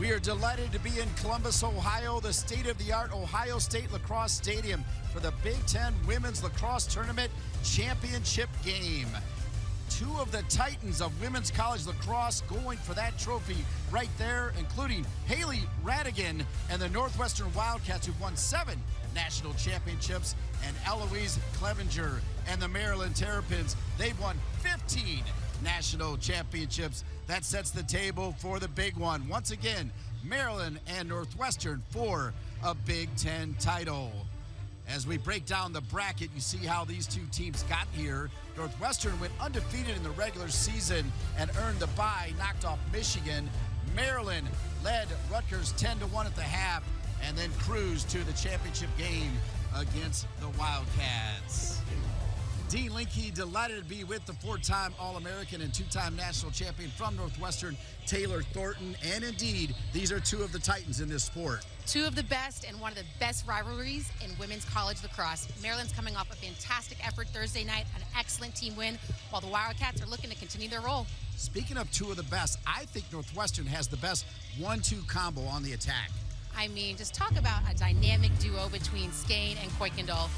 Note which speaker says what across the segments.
Speaker 1: We are delighted to be in Columbus, Ohio, the state-of-the-art Ohio State Lacrosse Stadium for the Big 10 Women's Lacrosse Tournament Championship game. Two of the titans of women's college lacrosse going for that trophy right there, including Haley Radigan and the Northwestern Wildcats, who've won 7 national championships, and Eloise Clevenger and the Maryland Terrapins. They've won 15 national championships. That sets the table for the big one. Once again, Maryland and Northwestern for a Big 10 title. As we break down the bracket, you see how these two teams got here. Northwestern went undefeated in the regular season and earned the bye, knocked off Michigan. Maryland led Rutgers 10-1 at the half and then cruised to the championship game against the Wildcats. Dean Linke delighted to be with the 4-time All-American and 2-time national champion from Northwestern, Taylor Thornton. And indeed, these are two of the titans in this sport.
Speaker 2: Two of the best and one of the best rivalries in women's college lacrosse. Maryland's coming off a fantastic effort Thursday night, an excellent team win, while the Wildcats are looking to continue their role.
Speaker 1: Speaking of two of the best, I think Northwestern has the best 1-2 combo on the attack.
Speaker 2: I mean, just talk about a dynamic duo between Skane and Kuykendall.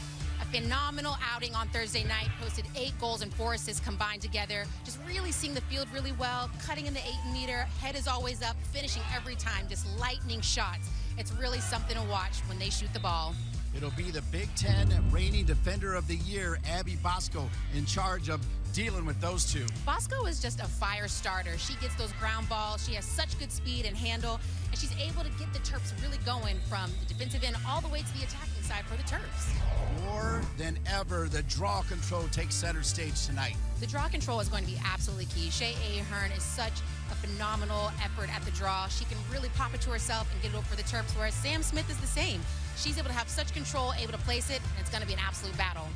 Speaker 2: A phenomenal outing on Thursday night, posted 8 goals and 4 assists combined together. Just really seeing the field really well, cutting in the 8-meter, head is always up, finishing every time, just lightning shots. It's really something to watch when they shoot the ball.
Speaker 1: It'll be the Big 10 reigning defender of the year, Abby Bosco, in charge of dealing with those two.
Speaker 2: Bosco is just a fire starter. She gets those ground balls. She has such good speed and handle, and she's able to get the Terps really going from the defensive end all the way to the attacking side for the Terps.
Speaker 1: More than ever, the draw control takes center stage tonight.
Speaker 2: The draw control is going to be absolutely key. Shay Ahern is such a phenomenal effort at the draw. She can really pop it to herself and get it over for the Terps, whereas Sam Smith is the same. She's able to have such control, able to place it, and it's going to be an absolute battle.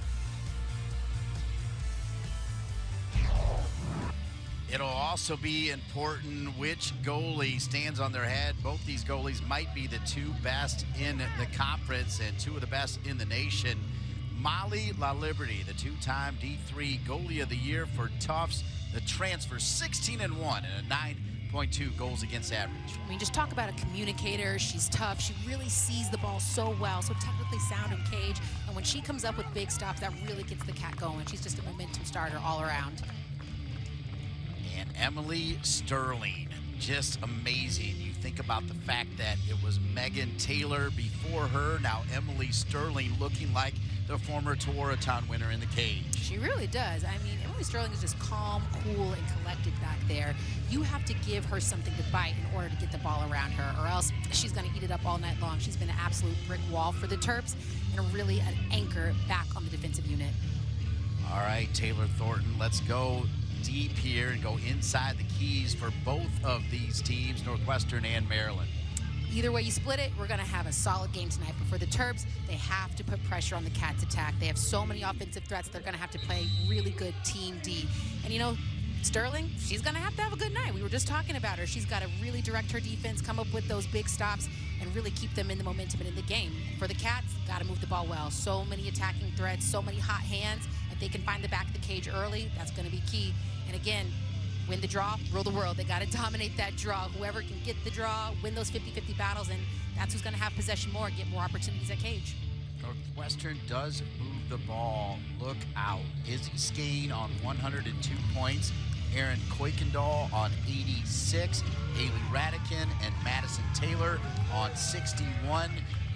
Speaker 1: It'll also be important which goalie stands on their head. Both these goalies might be the two best in the conference and two of the best in the nation. Molly LaLiberty, the 2-time D3 goalie of the year for Tufts. The transfer, 16-1 and a 9.2 goals against average.
Speaker 2: I mean, just talk about a communicator. She's tough. She really sees the ball so well, so technically sound in cage. And when she comes up with big stops, that really gets the Cat going. She's just a momentum starter all around.
Speaker 1: And Emily Sterling, just amazing. You think about the fact that it was Megan Taylor before her. Now Emily Sterling looking like the former Tewaaraton winner in the cage.
Speaker 2: She really does. I mean, Emily Sterling is just calm, cool, and collected back there. You have to give her something to bite in order to get the ball around her, or else she's going to eat it up all night long. She's been an absolute brick wall for the Terps and really an anchor back on the defensive unit.
Speaker 1: All right, Taylor Thornton, let's go deep here and go inside the keys for both of these teams, Northwestern and Maryland.
Speaker 2: Either way you split it, we're going to have a solid game tonight. But for the Terps, they have to put pressure on the Cats' attack. They have so many offensive threats. They're going to have to play really good team D. And, you know, Sterling, she's going to have a good night. We were just talking about her. She's got to really direct her defense, come up with those big stops, and really keep them in the momentum and in the game. For the Cats, got to move the ball well. So many attacking threats, so many hot hands. If they can find the back of the cage early, that's going to be key. And again, win the draw, rule the world. They got to dominate that draw. Whoever can get the draw, win those 50-50 battles, and that's who's going to have possession more, get more opportunities at cage.
Speaker 1: Northwestern does move the ball. Look out. Izzy Skane on 102 points. Erin Kuykendall on 86. Haley Radican and Madison Taylor on 61.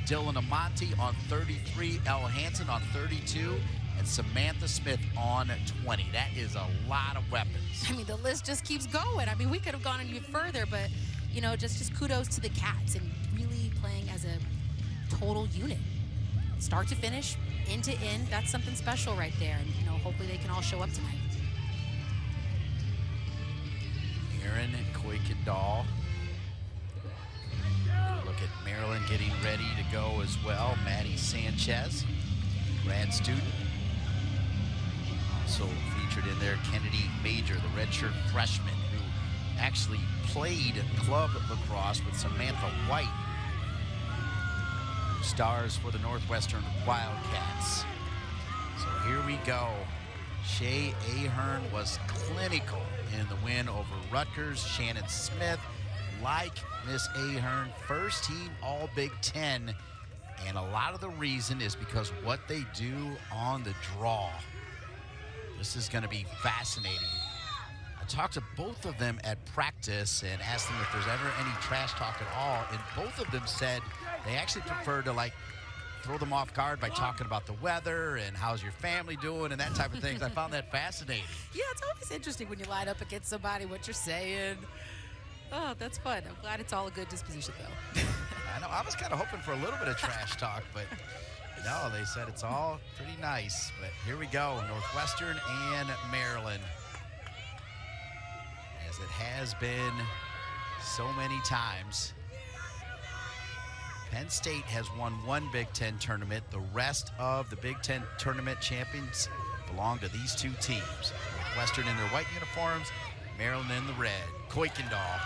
Speaker 1: Dylan Amante on 33. Elle Hansen on 32. And Samantha Smith on 20. That is a lot of weapons.
Speaker 2: I mean, the list just keeps going. I mean, we could have gone even further, but, you know, just kudos to the Cats and really playing as a total unit. Start to finish, end to end, that's something special right there. And, you know, hopefully they can all show up tonight.
Speaker 1: Erin Kuykendall. Look at Maryland getting ready to go as well. Maddie Sanchez, grad student. Also featured in there, Kennedy Major, the redshirt freshman who actually played club lacrosse with Samantha White, who stars for the Northwestern Wildcats. So here we go. Shay Ahern was clinical in the win over Rutgers. Shannon Smith like Miss Ahern, first team all Big 10. And a lot of the reason is because what they do on the draw. This is going to be fascinating. I talked to both of them at practice and asked them if there's ever any trash talk at all. And both of them said they actually prefer to, like, throw them off guard by talking about the weather and how's your family doing and that type of things. I found that fascinating.
Speaker 2: Yeah, it's always interesting when you line up against somebody, what you're saying. Oh, that's fun. I'm glad it's all a good disposition, though.
Speaker 1: I know. I was kind of hoping for a little bit of trash talk, but no, they said it's all pretty nice. But here we go, Northwestern and Maryland. As it has been so many times. Penn State has won one Big Ten tournament. The rest of the Big Ten tournament champions belong to these two teams. Northwestern in their white uniforms, Maryland in the red. Kuykendall.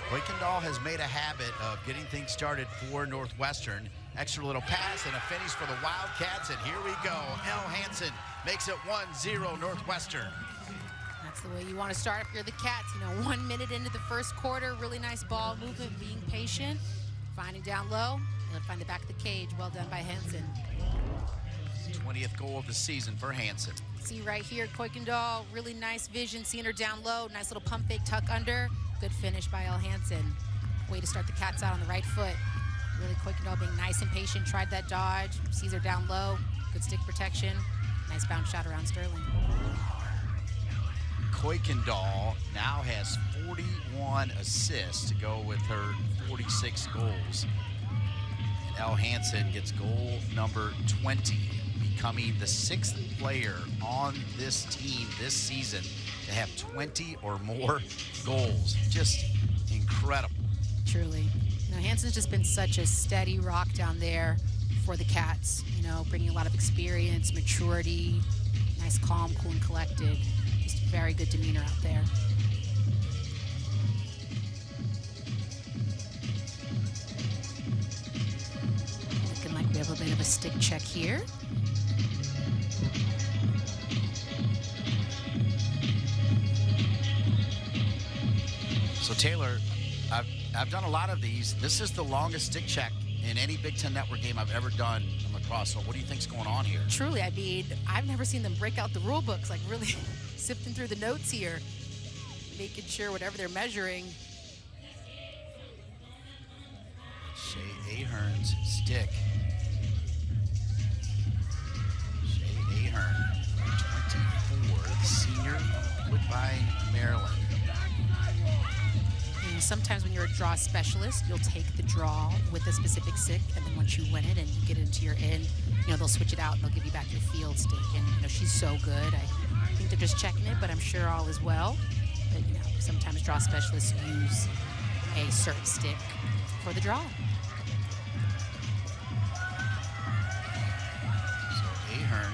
Speaker 1: Kuykendall has made a habit of getting things started for Northwestern. Extra little pass and a finish for the Wildcats, and here we go. Elle Hansen makes it 1-0 Northwestern.
Speaker 2: That's the way you want to start if you're the Cats. You know, 1 minute into the first quarter, really nice ball movement, being patient, finding down low, and find the back of the cage. Well done by Hansen.
Speaker 1: 20th goal of the season for Hansen.
Speaker 2: See right here, Kuykendall, really nice vision, seeing her down low, nice little pump fake tuck under. Good finish by Elle Hansen. Way to start the Cats out on the right foot. Really Kuykendall being nice and patient, tried that dodge, sees her down low, good stick protection. Nice bounce shot around Sterling.
Speaker 1: Kuykendall now has 41 assists to go with her 46 goals. And Elle Hansen gets goal number 20, becoming the 6th player on this team this season to have 20 or more goals. Just incredible.
Speaker 2: Truly. You know, Hansen's just been such a steady rock down there for the Cats, you know, bringing a lot of experience, maturity, nice, calm, cool, and collected. Just very good demeanor out there. Looking like we have a bit of a stick check here.
Speaker 1: So Taylor, I've done a lot of these. This is the longest stick check in any Big Ten Network game I've ever done in lacrosse. So what do you think's going on here?
Speaker 2: Truly, I mean, I've never seen them break out the rule books, like really sifting through the notes here, making sure whatever they're measuring.
Speaker 1: Shea Ahern's stick. Shea Ahern, 24, the senior, put by Maryland.
Speaker 2: Sometimes when you're a draw specialist, you'll take the draw with a specific stick, and then once you win it and you get it into your end, you know, they'll switch it out and they'll give you back your field stick. And, you know, she's so good. I think they're just checking it, but I'm sure all is well. But, you know, sometimes draw specialists use a certain stick for the draw.
Speaker 1: So Ahern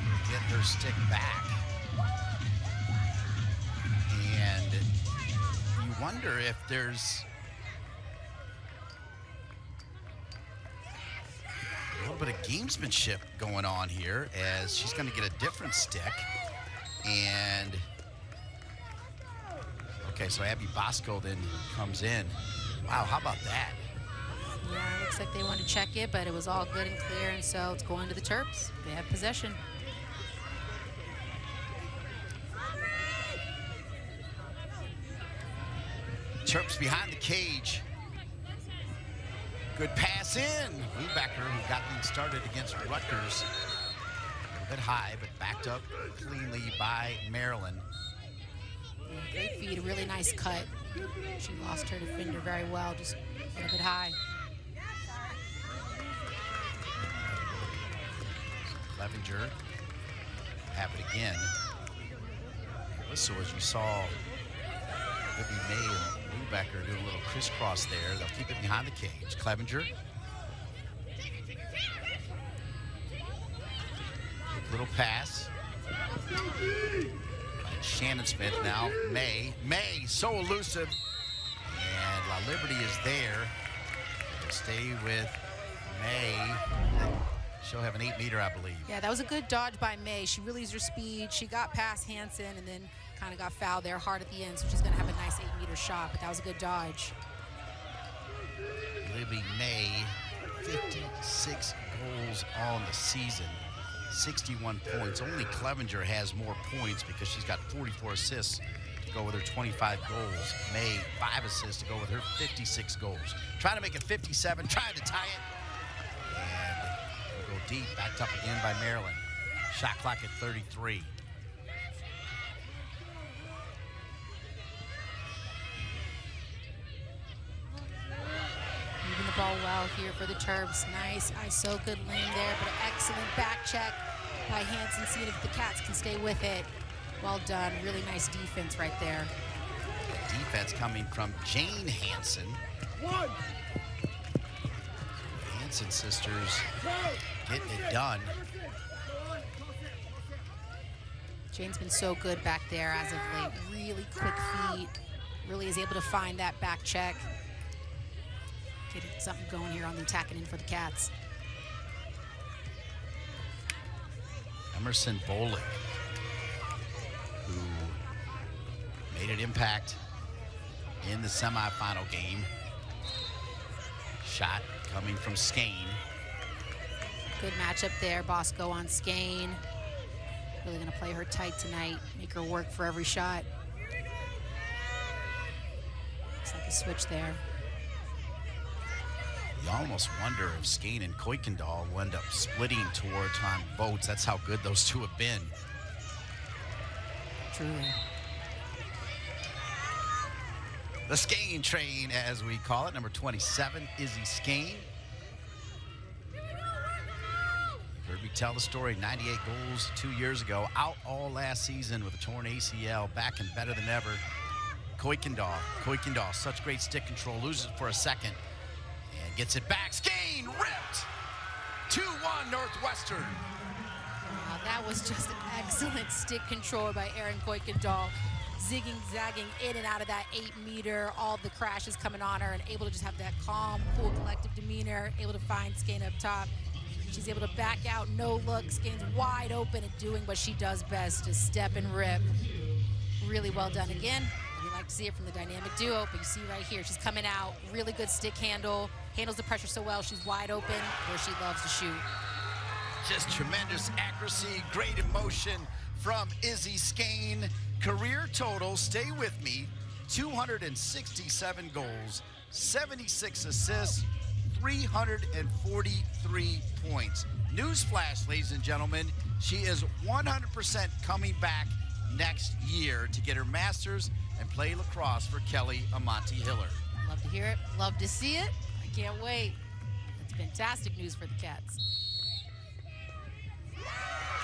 Speaker 1: will get her stick back. And you wonder if there's a little bit of gamesmanship going on here, as she's going to get a different stick. And okay, so Abby Bosco then comes in. Wow, how about that?
Speaker 2: Yeah, it looks like they want to check it, but it was all good and clear, and so it's going to the Terps. They have possession.
Speaker 1: Terps behind the cage. Good pass in. Lubacker, who got things started against Rutgers. A little bit high, but backed up cleanly by Maryland.
Speaker 2: Yeah, great feed, a really nice cut. She lost her defender very well, just a little bit high.
Speaker 1: Clevenger have it again. So as you saw, Libby May and Lubacker do a little crisscross there. They'll keep it behind the cage. Clevenger. Little pass. Shannon Smith now. May, so elusive. And La Liberty is there. They'll stay with May. She'll have an 8-meter, I believe.
Speaker 2: Yeah, that was a good dodge by May. She really used her speed. She got past Hansen and then Kind of got fouled there hard at the end, so she's going to have a nice 8-meter shot, but that was a good dodge.
Speaker 1: Libby May, 56 goals on the season, 61 points. Only Clevenger has more points because she's got 44 assists to go with her 25 goals. May, 5 assists to go with her 56 goals. Trying to make it 57, trying to tie it. And we'll go deep, backed up again by Maryland. Shot clock at 33.
Speaker 2: Moving the ball well here for the Terps. Nice ISO, good lane there, but an excellent back check by Hansen, seeing if the Cats can stay with it. Well done, really nice defense right there.
Speaker 1: Defense coming from Jane Hansen. Hansen sisters getting it done.
Speaker 2: Jane's been so good back there as of late. Really quick feet. Really is able to find that back check. Getting something going here on the attacking end for the Cats.
Speaker 1: Emerson Bolick, who made an impact in the semifinal game. Shot coming from Skane.
Speaker 2: Good matchup there, Bosco on Skane. Really gonna play her tight tonight, make her work for every shot. Looks like a switch there.
Speaker 1: You almost wonder if Skane and Kuykendall will end up splitting towards on votes. That's how good those two have been.
Speaker 2: Truly.
Speaker 1: The Skane train, as we call it, number 27, Izzy Skane. You heard me tell the story, 98 goals 2 years ago, out all last season with a torn ACL, back and better than ever. Kuykendall, such great stick control, loses it for a second, and gets it back. Skane ripped! 2-1 Northwestern.
Speaker 2: Wow, that was just an excellent stick control by Erin Kuykendall. Zigging, zagging in and out of that 8-meter, all the crashes coming on her, and able to just have that calm, cool, collective demeanor, able to find Skane up top. She's able to back out, no look. Skane's wide open and doing what she does best, to step and rip. Really well done again. We like to see it from the dynamic duo, but you see right here, she's coming out, really good stick handle, handles the pressure so well, she's wide open where she loves to shoot.
Speaker 1: Just tremendous accuracy, great emotion from Izzy Skane. Career total, stay with me, 267 goals, 76 assists, 343 points. Newsflash, ladies and gentlemen, she is 100% coming back next year to get her master's and play lacrosse for Kelly Amonte Hiller.
Speaker 2: Love to hear it, love to see it. I can't wait. It's fantastic news for the Cats.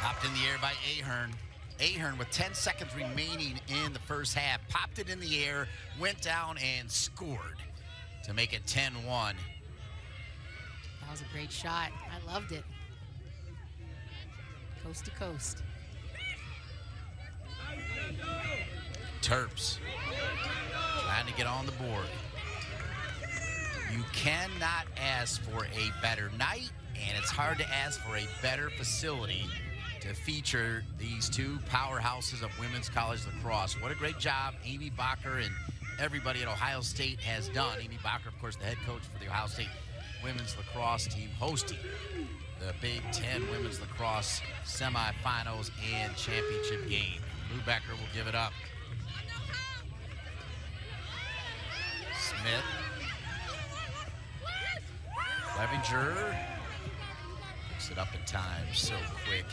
Speaker 1: Popped in the air by Ahern. Ahern, with 10 seconds remaining in the first half, popped it in the air, went down and scored to make it 10-1.
Speaker 2: That was a great shot. I loved it. Coast to coast.
Speaker 1: Terps trying to get on the board. You cannot ask for a better night, and it's hard to ask for a better facility to feature these two powerhouses of women's college lacrosse. What a great job Amy Bacher and everybody at Ohio State has done. Amy Bacher, of course, the head coach for the Ohio State women's lacrosse team, hosting the Big 10 women's lacrosse semifinals and championship game. Lou Becker will give it up. Smith. Clevenger picks it up in time so quick.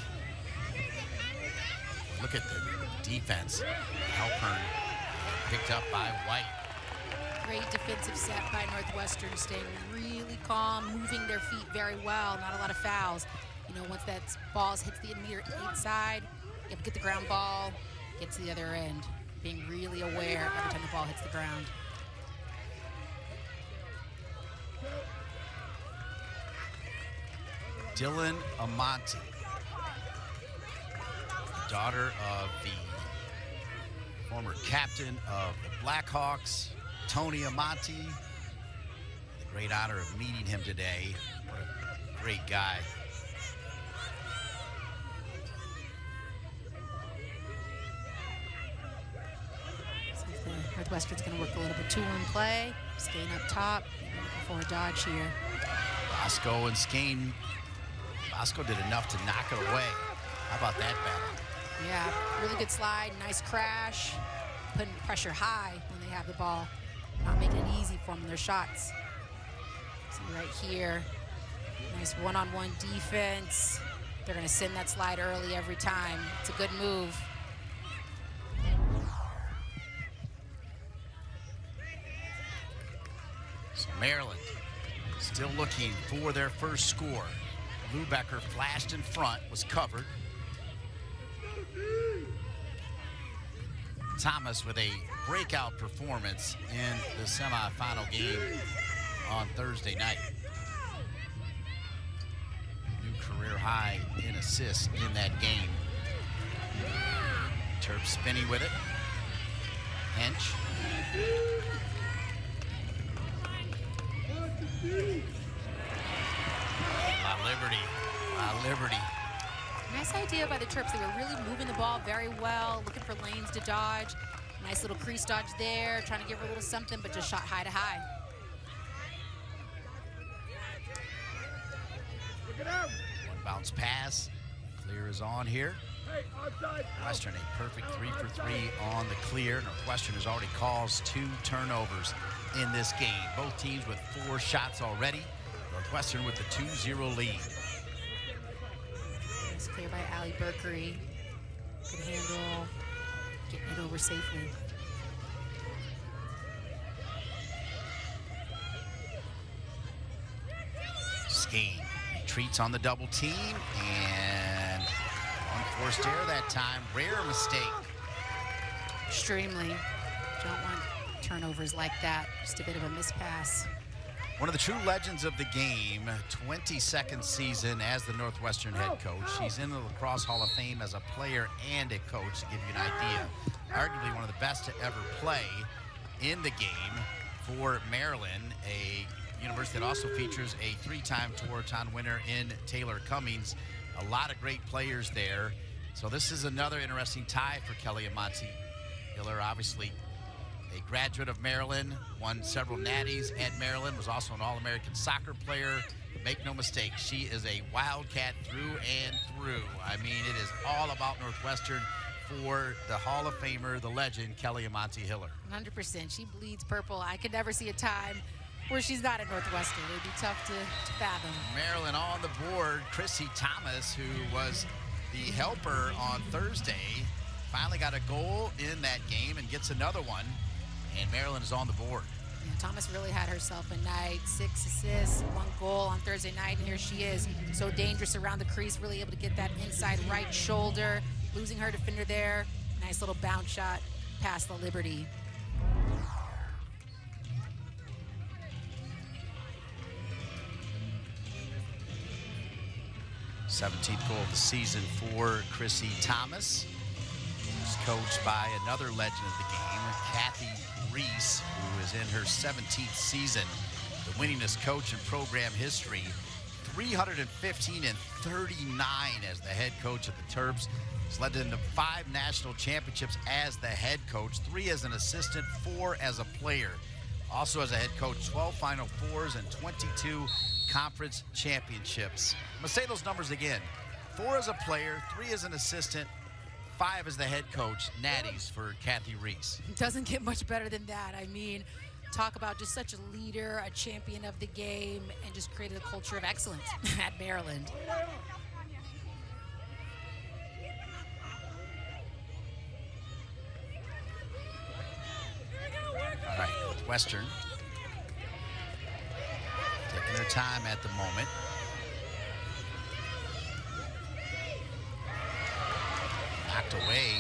Speaker 1: Look at the defense. Halpern picked up by White.
Speaker 2: Great defensive set by Northwestern, staying really calm, moving their feet very well, not a lot of fouls. You know, once that ball hits the near inside, you have to get the ground ball, get to the other end, being really aware every time the ball hits the ground.
Speaker 1: Dylan Amonte, daughter of the former captain of the Blackhawks, Tony Amonte. The great honor of meeting him today. What a great guy.
Speaker 2: Northwestern's going to work a little bit two-room play. Skane up top. Maybe looking for a dodge here.
Speaker 1: Bosco and Skane. Bosco did enough to knock it away. How about that battle?
Speaker 2: Yeah, really good slide, nice crash. Putting pressure high when they have the ball. Not making it easy for them in their shots. See right here, nice one-on-one defense. They're going to send that slide early every time. It's a good move.
Speaker 1: So Maryland still looking for their first score. Lubecker flashed in front, was covered. Thomas with a breakout performance in the semifinal game on Thursday night. New career high in assists in that game. Terps spinning with it. Hench. Liberty.
Speaker 2: Nice idea by the Terps. They were really moving the ball very well, looking for lanes to dodge. Nice little crease dodge there, trying to give her a little something, but just shot high to high.
Speaker 1: One bounce pass. Clear is on here. Northwestern a perfect 3 for 3 on the clear. Northwestern has already caused 2 turnovers in this game. Both teams with 4 shots already. Northwestern with the 2-0 lead.
Speaker 2: Nice clear by Allie Berkery. Good handle, getting it over safely.
Speaker 1: Skane retreats on the double team and unforced error that time. Rare mistake.
Speaker 2: Extremely. Don't want turnovers like that. Just a bit of a mispass.
Speaker 1: One of the true legends of the game, 22nd season as the Northwestern head coach. She's in the Lacrosse Hall of Fame as a player and a coach, to give you an idea. Arguably one of the best to ever play in the game for Maryland, a university that also features a 3-time Tewaaraton winner in Taylor Cummings. A lot of great players there. So this is another interesting tie for Kelly Amonte Hiller, obviously a graduate of Maryland, won several natties at Maryland, was also an All-American soccer player. But make no mistake, she is a Wildcat through and through. I mean, it is all about Northwestern for the Hall of Famer, the legend, Kelly Amonte Hiller.
Speaker 2: 100%. She bleeds purple. I could never see a time where she's not at Northwestern. It would be tough to fathom.
Speaker 1: Maryland on the board. Chrissy Thomas, who was the helper on Thursday, finally got a goal in that game and gets another one. And Maryland is on the board.
Speaker 2: Yeah, Thomas really had herself a night. 6 assists, 1 goal on Thursday night, and here she is. So dangerous around the crease, really able to get that inside right shoulder. Losing her defender there. Nice little bounce shot past the Liberty.
Speaker 1: th goal of the season for Chrissy Thomas. She's coached by another legend of the game, Kathy Reese, who is in her 17th season, the winningest coach in program history. 315 and 39 as the head coach of the Terps. He's led them to 5 national championships as the head coach, 3 as an assistant, 4 as a player. Also as a head coach, 12 Final Fours and 22 conference championships. I'm gonna say those numbers again. 4 as a player, 3 as an assistant, 5 as the head coach, natties for Kathy Reese.
Speaker 2: It doesn't get much better than that. I mean, talk about just such a leader, a champion of the game, and just created a culture of excellence at Maryland.
Speaker 1: All right, Northwestern taking their time at the moment. Knocked away.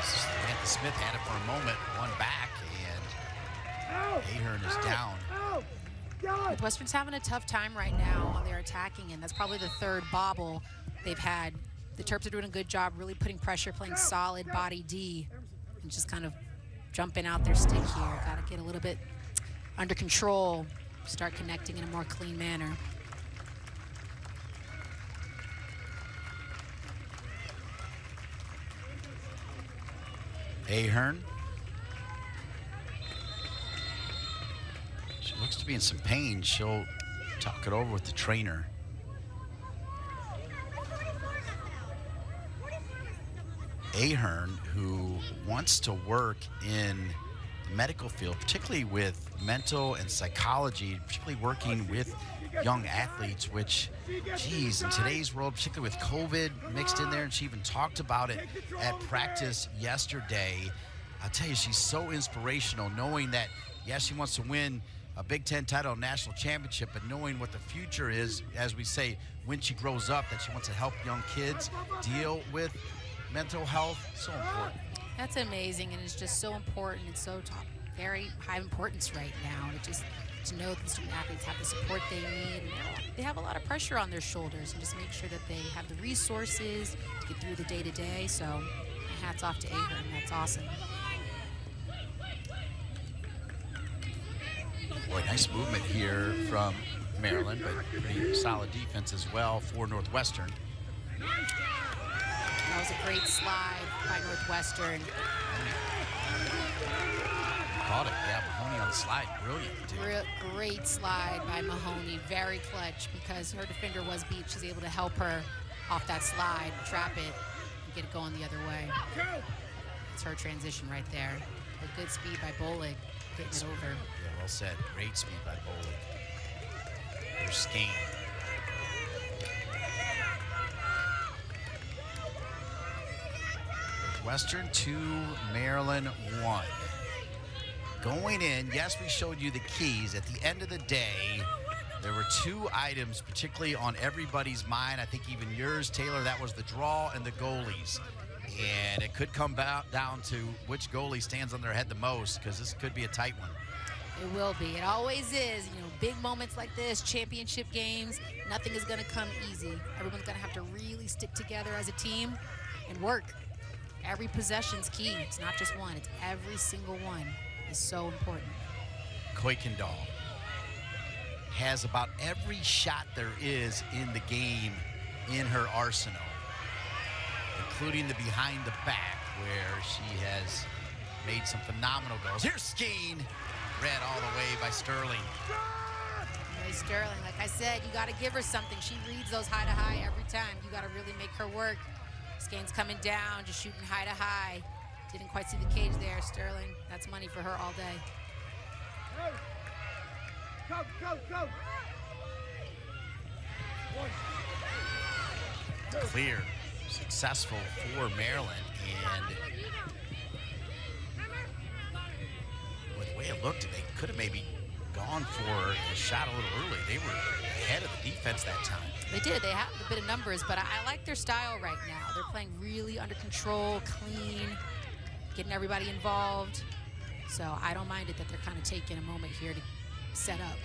Speaker 1: Samantha Smith had it for a moment, one back, and Ahern is down.
Speaker 2: Northwestern's having a tough time right now on their attacking end. That's probably the 3rd bobble they've had. The Terps are doing a good job really putting pressure, playing solid body D, and just kind of jumping out their stick here. Got to get a little bit under control, start connecting in a more clean manner.
Speaker 1: Ahern to be in some pain. She'll talk it over with the trainer. Ahern, who wants to work in the medical field, particularly with mental and psychology, particularly working with young athletes, which, geez, in today's world, particularly with COVID mixed in there, and she even talked about it at practice yesterday. I'll tell you, she's so inspirational, knowing that, yes, she wants to win a Big 10 title, a national championship, but knowing what the future is, as we say, when she grows up, that she wants to help young kids deal with mental health. So important.
Speaker 2: That's amazing, and it's just so important. It's so top, very high importance right now. It just to know that the student athletes have the support they need. And they have a lot of pressure on their shoulders, and just make sure that they have the resources to get through the day-to-day. So hats off to Ahern. That's awesome.
Speaker 1: Boy, nice movement here from Maryland, but pretty solid defense as well for Northwestern.
Speaker 2: That was a great slide by Northwestern.
Speaker 1: Caught it, yeah, Mahoney on the slide, brilliant too.
Speaker 2: Great slide by Mahoney, very clutch, because her defender was beat. She's able to help her off that slide, trap it, and get it going the other way. It's her transition right there. A good speed by Bolig, getting it over.
Speaker 1: Yeah, well said, great speed by Bolig. There's Skane. Northwestern 2, Maryland 1. Going in, yes, we showed you the keys. At the end of the day, there were 2 items, particularly on everybody's mind. I think even yours, Taylor, that was the draw and the goalies. And it could come down to which goalie stands on their head the most, because this could be a tight one.
Speaker 2: It will be. It always is. You know, big moments like this, championship games, nothing is going to come easy. Everyone's going to have to really stick together as a team and work. Every possession's key. It's not just one. It's every single one is so important.
Speaker 1: Kuykendall has about every shot there is in the game in her arsenal, including the behind the back, where she has made some phenomenal goals. Here's Skeen, read all the way by Sterling.
Speaker 2: Sterling, like I said, you got to give her something. She reads those high to high every time. You got to really make her work. Skane's coming down, just shooting high to high. Didn't quite see the cage there, Sterling. That's money for her all day.
Speaker 3: Go, go, go.
Speaker 1: Clear, successful for Maryland, and with the way it looked, they could have maybe gone for a shot a little early. They were ahead of the defense that time.
Speaker 2: They did. They have a bit of numbers, but I like their style right now. They're playing really under control, clean, getting everybody involved. So I don't mind it that they're kind of taking a moment here to set up.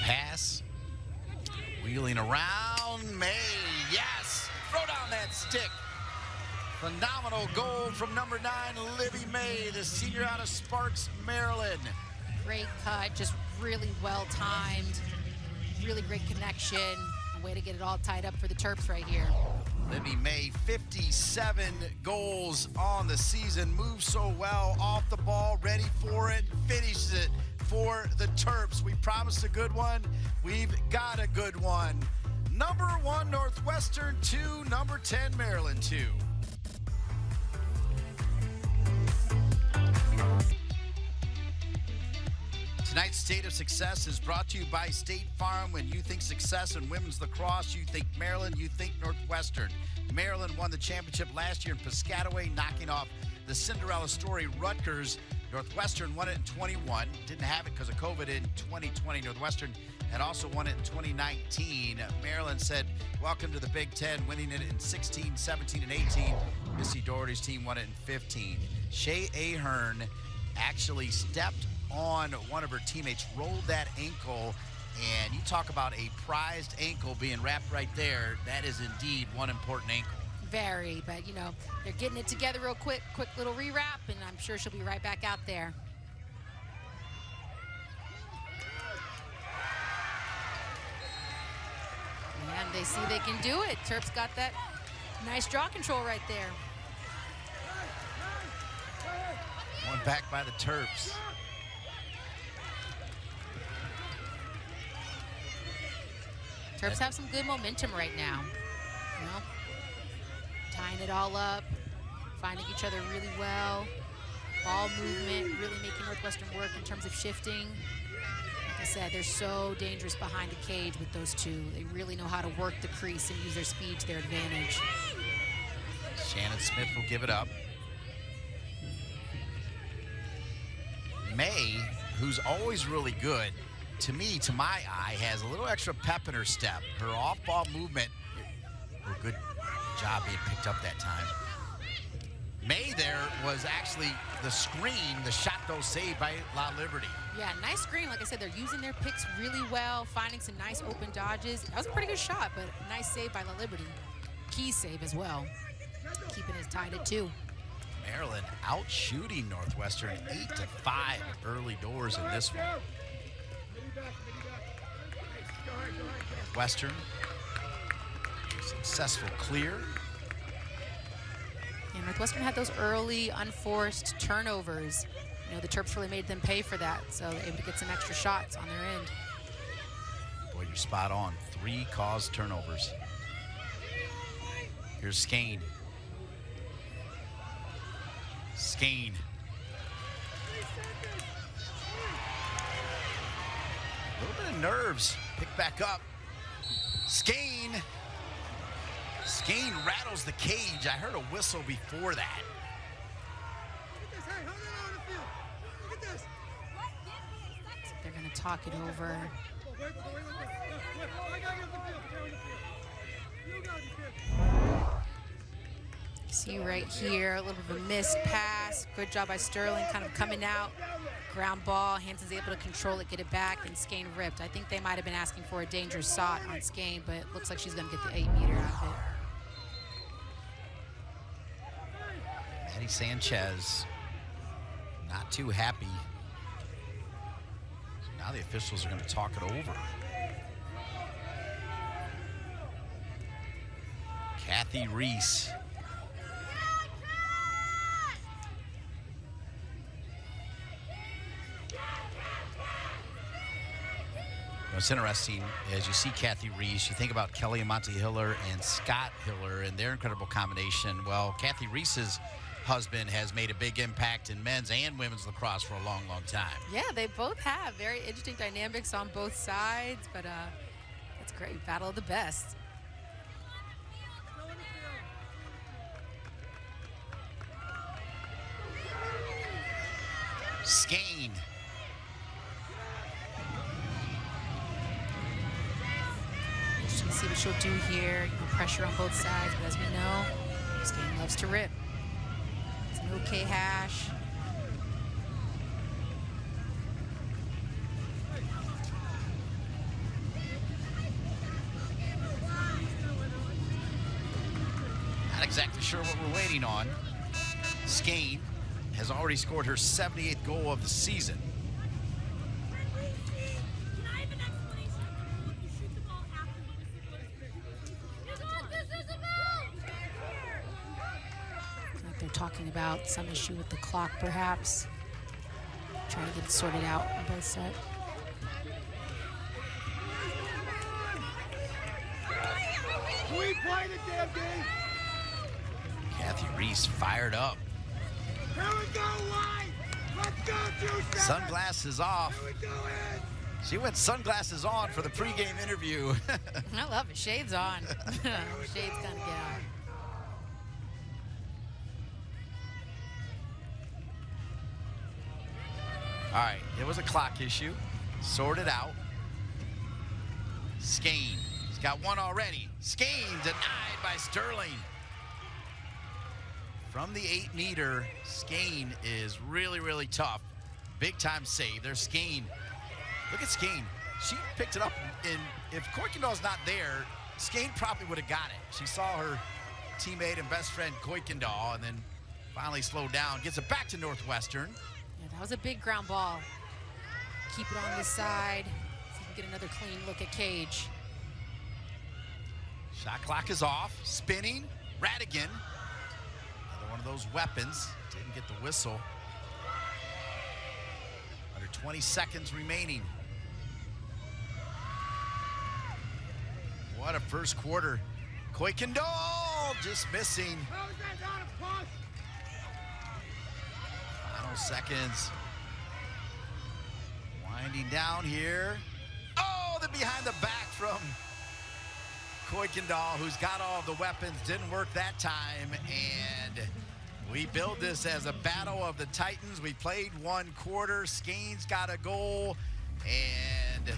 Speaker 1: Pass, wheeling around, May, yes, throw down that stick. Phenomenal goal from number 9, Libby May, the senior out of Sparks, Maryland.
Speaker 2: Great cut, just really well timed, really great connection. A way to get it all tied up for the Terps right here.
Speaker 1: Libby May, 57 goals on the season, moves so well off the ball, ready for it, finishes it for the Terps. We promised a good one. We've got a good one. Number 1, Northwestern 2, number 10, Maryland 2. Tonight's State of Success is brought to you by State Farm. When you think success in women's lacrosse, you think Maryland, you think Northwestern. Maryland won the championship last year in Piscataway, knocking off the Cinderella story Rutgers. Northwestern won it in 21. Didn't have it because of COVID in 2020. Northwestern had also won it in 2019. Maryland said, welcome to the Big 10, winning it in 16, 17, and 18. Missy Doherty's team won it in 15. Shea Ahern actually stepped on one of her teammates, rolled that ankle, and you talk about a prized ankle being wrapped right there. That is indeed one important ankle.
Speaker 2: Very, but you know, they're getting it together real quick little rewrap, and I'm sure she'll be right back out there. And they see they can do it. Terps got that nice draw control right there.
Speaker 1: back by the Terps.
Speaker 2: Terps have some good momentum right now. You know, tying it all up, finding each other really well. Ball movement, really making Northwestern work in terms of shifting. Like I said, they're so dangerous behind the cage with those two. They really know how to work the crease and use their speed to their advantage.
Speaker 1: Shannon Smith will give it up. May, who's always really good, to me, to my eye, has a little extra pep in her step. Her off-ball movement, good job being picked up that time. May there was actually the screen, the shot though saved by La Liberty.
Speaker 2: Yeah, nice screen. Like I said, they're using their picks really well, finding some nice open dodges. That was a pretty good shot, but a nice save by La Liberty. Key save as well, keeping it tied at 2.
Speaker 1: Maryland out shooting Northwestern 8-5 early doors in this one. Northwestern, successful clear.
Speaker 2: Yeah, Northwestern had those early unforced turnovers. You know, the Terps really made them pay for that, so they're able to get some extra shots on their end.
Speaker 1: Boy, you're spot on. 3 caused turnovers. Here's Skane. Skane. A little bit of nerves. Pick back up. Skane. Skane rattles the cage. I heard a whistle before that.
Speaker 2: They're going to talk it over. See right here, a little bit of a missed pass. Good job by Sterling, kind of coming out. Ground ball, Hansen's able to control it, get it back, and Skane ripped. I think they might have been asking for a dangerous shot on Skane, but it looks like she's going to get the 8-meter out of it.
Speaker 1: Maddie Sanchez, not too happy. So now the officials are going to talk it over. Kathy Reese. It's interesting, as you see Kathy Reese, you think about Kelly Amante Hiller and Scott Hiller and their incredible combination. Well, Kathy Reese's husband has made a big impact in men's and women's lacrosse for a long, long time.
Speaker 2: Yeah, they both have very interesting dynamics on both sides, but that's great. Battle of the best.
Speaker 1: Skane.
Speaker 2: Interesting to see what she'll do here. You know, pressure on both sides, but as we know, Skane loves to rip. It's an okay hash.
Speaker 1: Not exactly sure what we're waiting on. Skane has already scored her 78th goal of the season.
Speaker 2: Like they're talking about some issue with the clock, perhaps. Trying to get it sorted out on both sides.
Speaker 3: We play the damn game.
Speaker 1: Kathy Reese fired up.
Speaker 3: Here we go, White. Let's go, 2 seconds.
Speaker 1: Sunglasses off.
Speaker 3: Here we go, Ed.
Speaker 1: She went sunglasses on for the pregame interview.
Speaker 2: I love it. Shades on. Shades kind of get on.
Speaker 1: All right, it was a clock issue. Sorted out. Skane. He's got one already. Skane denied by Sterling. From the 8-meter, Skane is really, really tough. Big time save. There's Skane. Look at Skane. She picked it up, and if Kuykendall's not there, Skane probably would have got it. She saw her teammate and best friend Kuykendall, and then finally slowed down. Gets it back to Northwestern.
Speaker 2: Yeah, that was a big ground ball. Keep it on this side. See if we can get another clean look at Cage.
Speaker 1: Shot clock is off. Spinning. Radigan. Another one of those weapons. Didn't get the whistle. 20 seconds remaining. What a first quarter. Kuykendall just missing.
Speaker 3: How is that not a push?
Speaker 1: Final seconds. Winding down here. Oh, the behind the back from Kuykendall, who's got all the weapons. Didn't work that time. And we build this as a battle of the Titans. We played one quarter. Skanes got a goal. And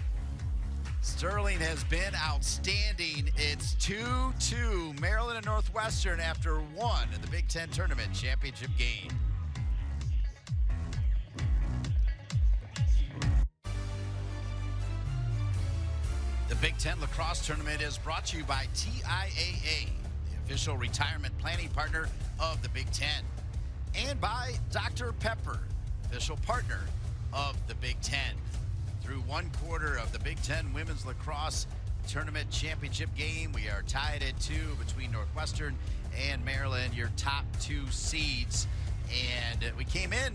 Speaker 1: Sterling has been outstanding. It's 2-2, Maryland and Northwestern after one in the Big 10 tournament championship game. The Big 10 Lacrosse Tournament is brought to you by TIAA, the official retirement planning partner of the Big 10, and by Dr. Pepper, official partner of the Big 10. Through one quarter of the Big 10 Women's Lacrosse Tournament Championship game, we are tied at 2 between Northwestern and Maryland, your top 2 seeds. And we came in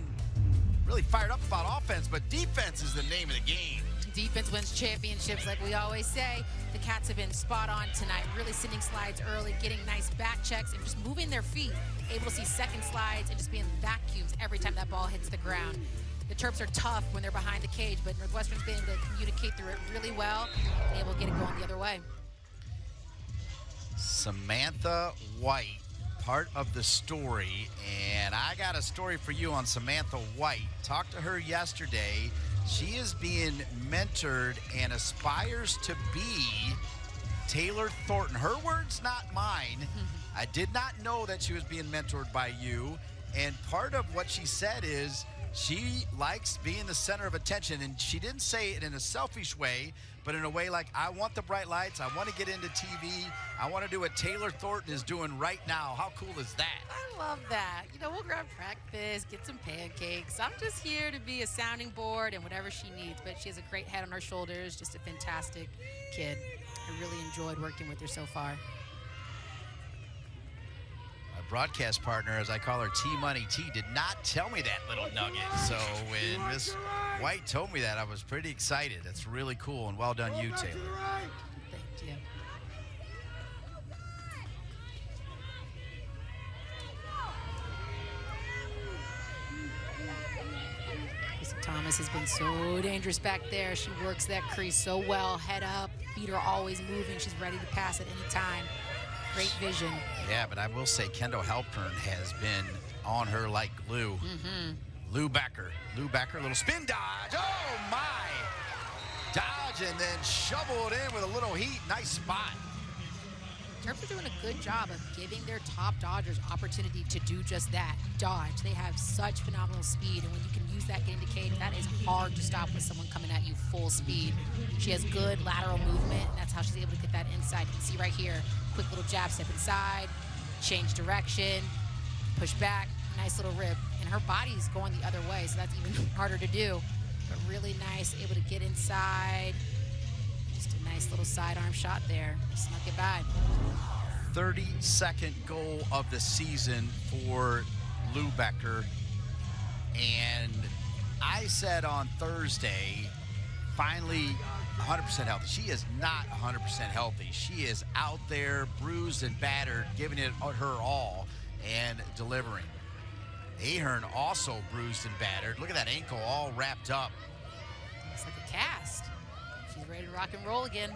Speaker 1: really fired up about offense, but defense is the name of the game.
Speaker 2: Defense wins championships, like we always say. The Cats have been spot on tonight, really sending slides early, getting nice back checks, and just moving their feet, able to see second slides and just being vacuums every time that ball hits the ground. The Terps are tough when they're behind the cage, but Northwestern's been able to communicate through it really well and able to get it going the other way.
Speaker 1: Samantha White, part of the story, and I got a story for you on Samantha White. Talked to her yesterday. She is being mentored and aspires to be Taylor Thornton. Her words, not mine. I did not know that she was being mentored by you, and part of what she said is she likes being the center of attention, and she didn't say it in a selfish way, but in a way like, I want the bright lights, I want to get into TV, I want to do what Taylor Thornton is doing right now. How cool is that?
Speaker 2: I love that. You know, we'll grab breakfast, get some pancakes. I'm just here to be a sounding board and whatever she needs, but she has a great head on her shoulders, just a fantastic kid. I really enjoyed working with her so far.
Speaker 1: Broadcast partner, as I call her, T-Money T, did not tell me that little nugget. So when Miss White told me that, I was pretty excited. That's really cool, and well done you, Taylor.
Speaker 2: Thank you. Lisa Thomas has been so dangerous back there. She works that crease so well, head up, feet are always moving. She's ready to pass at any time. Great vision.
Speaker 1: Yeah, but I will say Kendall Halpern has been on her like glue. Lou Becker, little spin dodge. Oh, my. Dodge and then shovel it in with a little heat. Nice spot.
Speaker 2: Terps are doing a good job of giving their top dodgers opportunity to do just that, dodge. They have such phenomenal speed, and when you can use that getting to cage, that is hard to stop with someone coming at you full speed. She has good lateral movement, and that's how she's able to get that inside. You can see right here, quick little jab step inside, change direction, push back, nice little rip. And her body's going the other way, so that's even harder to do. But really nice, able to get inside. Just a nice little sidearm shot there. Snuck it by.
Speaker 1: 32nd goal of the season for Lou Becker. And I said on Thursday, finally 100% healthy. She is not 100% healthy. She is out there bruised and battered, giving it her all and delivering. Ahern also bruised and battered. Look at that ankle all wrapped up.
Speaker 2: Looks like a cast. She's ready to rock and roll again.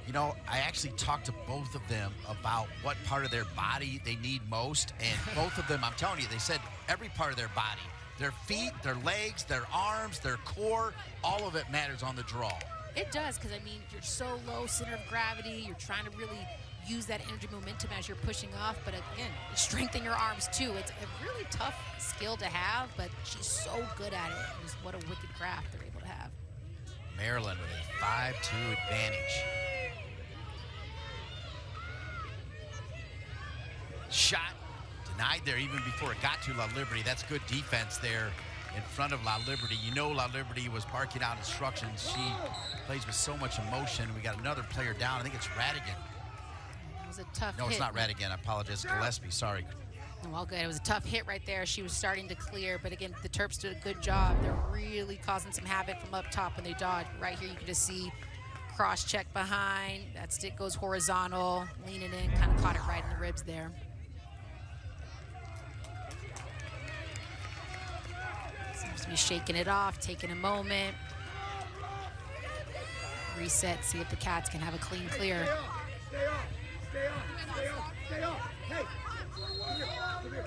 Speaker 1: You know, I actually talked to both of them about what part of their body they need most, and both of them, I'm telling you, they said every part of their body. Their feet, their legs, their arms, their core, all of it matters on the draw.
Speaker 2: It does, because, I mean, you're so low center of gravity. You're trying to really use that energy momentum as you're pushing off. But, again, strengthen your arms, too. It's a really tough skill to have, but she's so good at it. And just what a wicked craft they're able to have.
Speaker 1: Maryland with a 5-2 advantage. Shot denied there even before it got to La Liberty. That's good defense there in front of La Liberty. You know La Liberty was barking out instructions. She plays with so much emotion. We got another player down. I think it's Radigan.
Speaker 2: It was a tough
Speaker 1: No,
Speaker 2: hit.
Speaker 1: it's not Radigan. I apologize. Gillespie, sorry.
Speaker 2: Well, good. It was a tough hit right there. She was starting to clear, but again, the Terps did a good job. They're really causing some havoc from up top when they dodge. Right here, you can just see cross check behind. That stick goes horizontal, leaning in, kind of caught it right in the ribs there. Seems to be shaking it off, taking a moment. Reset, see if the Cats can have a clean clear.
Speaker 3: Stay off, stay off, stay off, stay off. Hey, come here.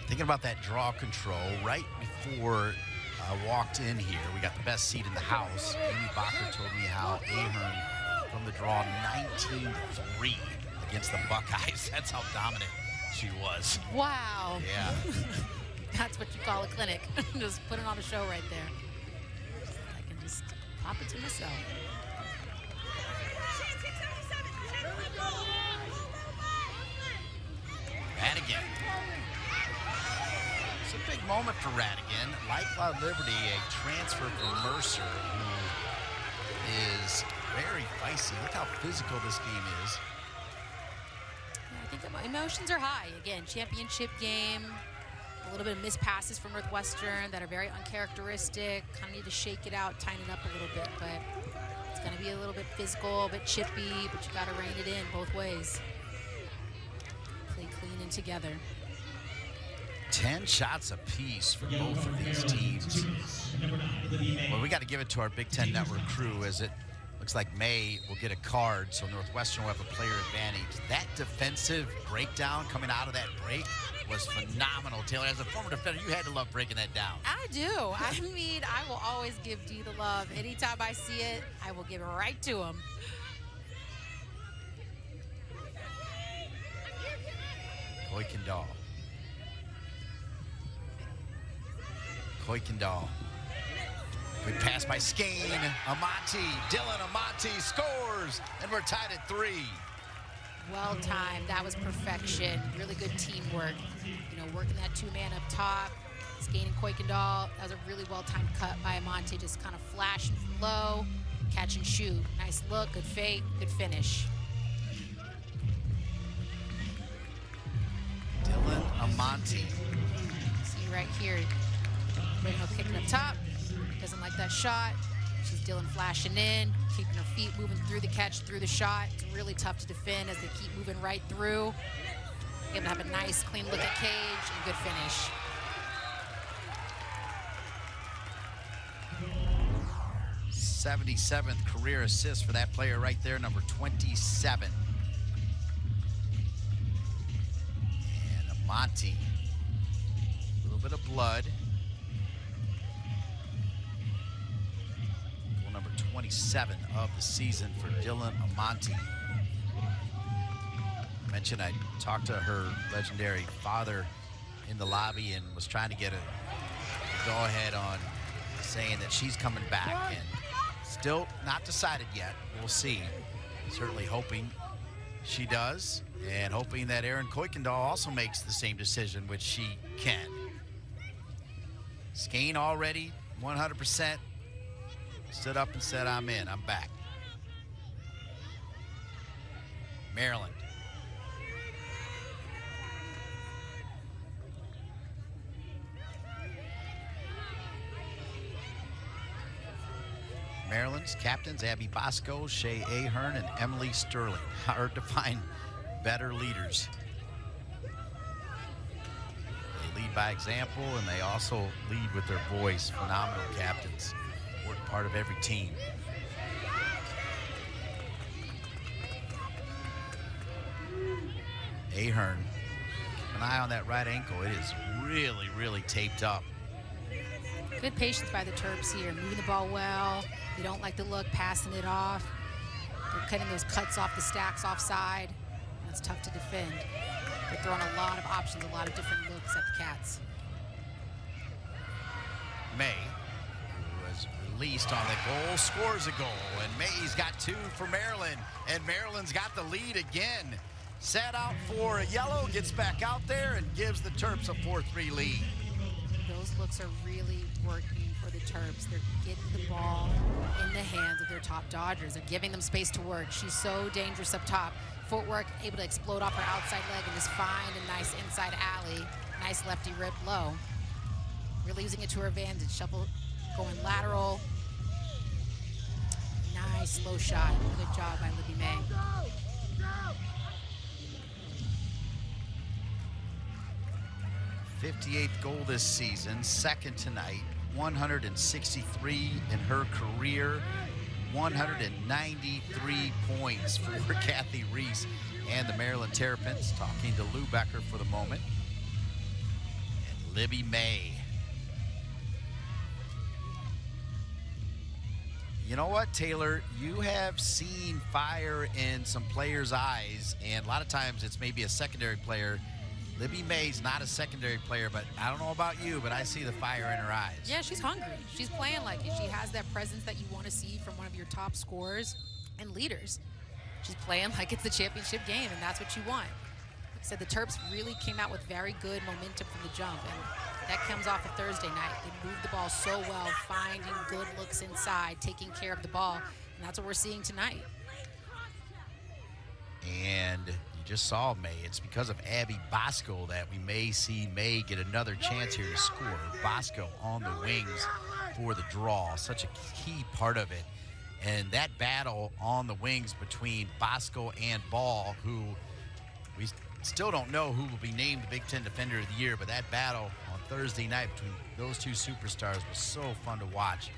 Speaker 1: Thinking about that draw control, right before I walked in here, we got the best seat in the house. Amy Bacher told me how Ahern from the draw 19-3 against the Buckeyes. That's how dominant she was.
Speaker 2: Wow.
Speaker 1: Yeah.
Speaker 2: That's what you call a clinic. Just putting on a show right there. I can just pop it to myself.
Speaker 1: Radigan. It's a big moment for Radigan. Lifeblood Liberty, a transfer from Mercer, who is very feisty. Look how physical this game is.
Speaker 2: I think the emotions are high. Again, championship game. A little bit of missed passes from Northwestern that are very uncharacteristic. Kind of need to shake it out, tighten it up a little bit, but it's going to be a little bit physical, a bit chippy, but you got to rein it in both ways. Play clean and together.
Speaker 1: 10 shots apiece for both of these teams. Well, we got to give it to our Big 10 Network crew, as it looks like May will get a card, so Northwestern will have a player advantage. That defensive breakdown coming out of that break was phenomenal, Taylor. As a former defender, you had to love breaking that down.
Speaker 2: I do. I mean, I will always give D the love. Anytime I see it, I will give it right to him.
Speaker 1: Kuykendall. Kuykendall. Good pass by Skane. Amati. Dylan Amati scores, and we're tied at 3.
Speaker 2: Well timed. That was perfection. Really good teamwork. You know, working that two-man up top. Skane and Kuykendall. That was a really well-timed cut by Amati. Just kind of flashing from low, catch and shoot. Nice look, good fake, good finish.
Speaker 1: Dylan Amati.
Speaker 2: See right here. Reginald kicking up top. Doesn't like that shot. She's Dylan flashing in, keeping her feet moving through the catch, through the shot. It's really tough to defend as they keep moving right through. Able to have a nice, clean look at cage and good finish.
Speaker 1: '77th career assist for that player right there, number 27. And Amati. A little bit of blood. Number 27 of the season for Dylan Amati. I mentioned I talked to her legendary father in the lobby and was trying to get a go-ahead on saying that she's coming back, and still not decided yet. We'll see. Certainly hoping she does, and hoping that Erin Kuykendall also makes the same decision, which she can. Skane already 100%. Stood up and said, I'm in, I'm back. Maryland. Maryland's captains, Abby Bosco, Shay Ahern, and Emily Sterling. Hard to find better leaders. They lead by example, and they also lead with their voice. Phenomenal captains. Part of every team. Ahern, keep an eye on that right ankle. It is really, really taped up.
Speaker 2: Good patience by the Terps here, moving the ball well. They don't like the look, passing it off. They're cutting those cuts off the stacks offside. That's tough to defend. They're throwing a lot of options, a lot of different looks at the Cats.
Speaker 1: May, released on the goal, scores a goal, and May's got 2 for Maryland, and Maryland's got the lead again. Sat out for a yellow, gets back out there and gives the Terps a 4-3 lead.
Speaker 2: Those looks are really working for the Terps. They're getting the ball in the hands of their top Dodgers. They're giving them space to work. She's so dangerous up top. Footwork, able to explode off her outside leg and just find a nice inside alley. Nice lefty rip low. Really using it to her advantage. Shuffle going lateral. Nice slow shot. Good job by Libby May.
Speaker 1: 58th goal this season, second tonight, 163 in her career, 193 points for Kathy Reese and the Maryland Terrapins. Talking to Lou Becker for the moment. And Libby May. You know what, Taylor? You have seen fire in some players' eyes, and a lot of times it's maybe a secondary player. Libby May's not a secondary player, but I don't know about you, but I see the fire in her eyes.
Speaker 2: Yeah, she's hungry. She's playing like it. She has that presence that you want to see from one of your top scorers and leaders. She's playing like it's the championship game, and that's what you want. Like I said, the Terps really came out with very good momentum from the jump, and that comes off of Thursday night. They moved the ball so well, finding good looks inside, taking care of the ball, and that's what we're seeing tonight.
Speaker 1: And you just saw May. It's because of Abby Bosco that we may see May get another chance here to score. Bosco on the wings for the draw, such a key part of it. And that battle on the wings between Bosco and Ball, who we still don't know who will be named the Big Ten Defender of the Year, but that battle on Thursday night between those two superstars was so fun to watch.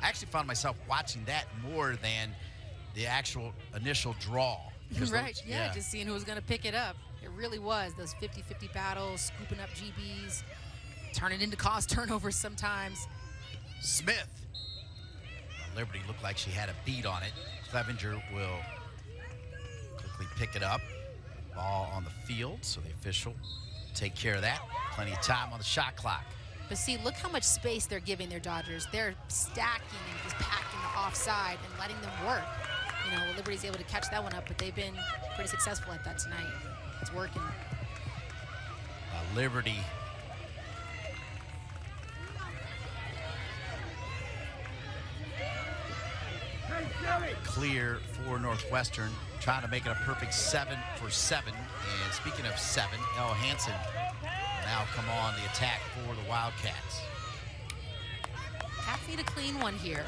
Speaker 1: I actually found myself watching that more than the actual initial draw.
Speaker 2: Right, yeah, just seeing who was going to pick it up. It really was, those 50-50 battles, scooping up GBs, turning into cost turnovers sometimes.
Speaker 1: Smith. Liberty looked like she had a beat on it. Clevenger will quickly pick it up. Ball on the field, so the official take care of that. Plenty of time on the shot clock.
Speaker 2: But see, look how much space they're giving their Dodgers. They're stacking and just packing the offside and letting them work. You know, Liberty's able to catch that one up, but they've been pretty successful at that tonight. It's working.
Speaker 1: Liberty clear for Northwestern, trying to make it a perfect 7 for 7. And speaking of 7, Elle Hansen will now come on the attack for the Wildcats.
Speaker 2: Cats need a clean one here.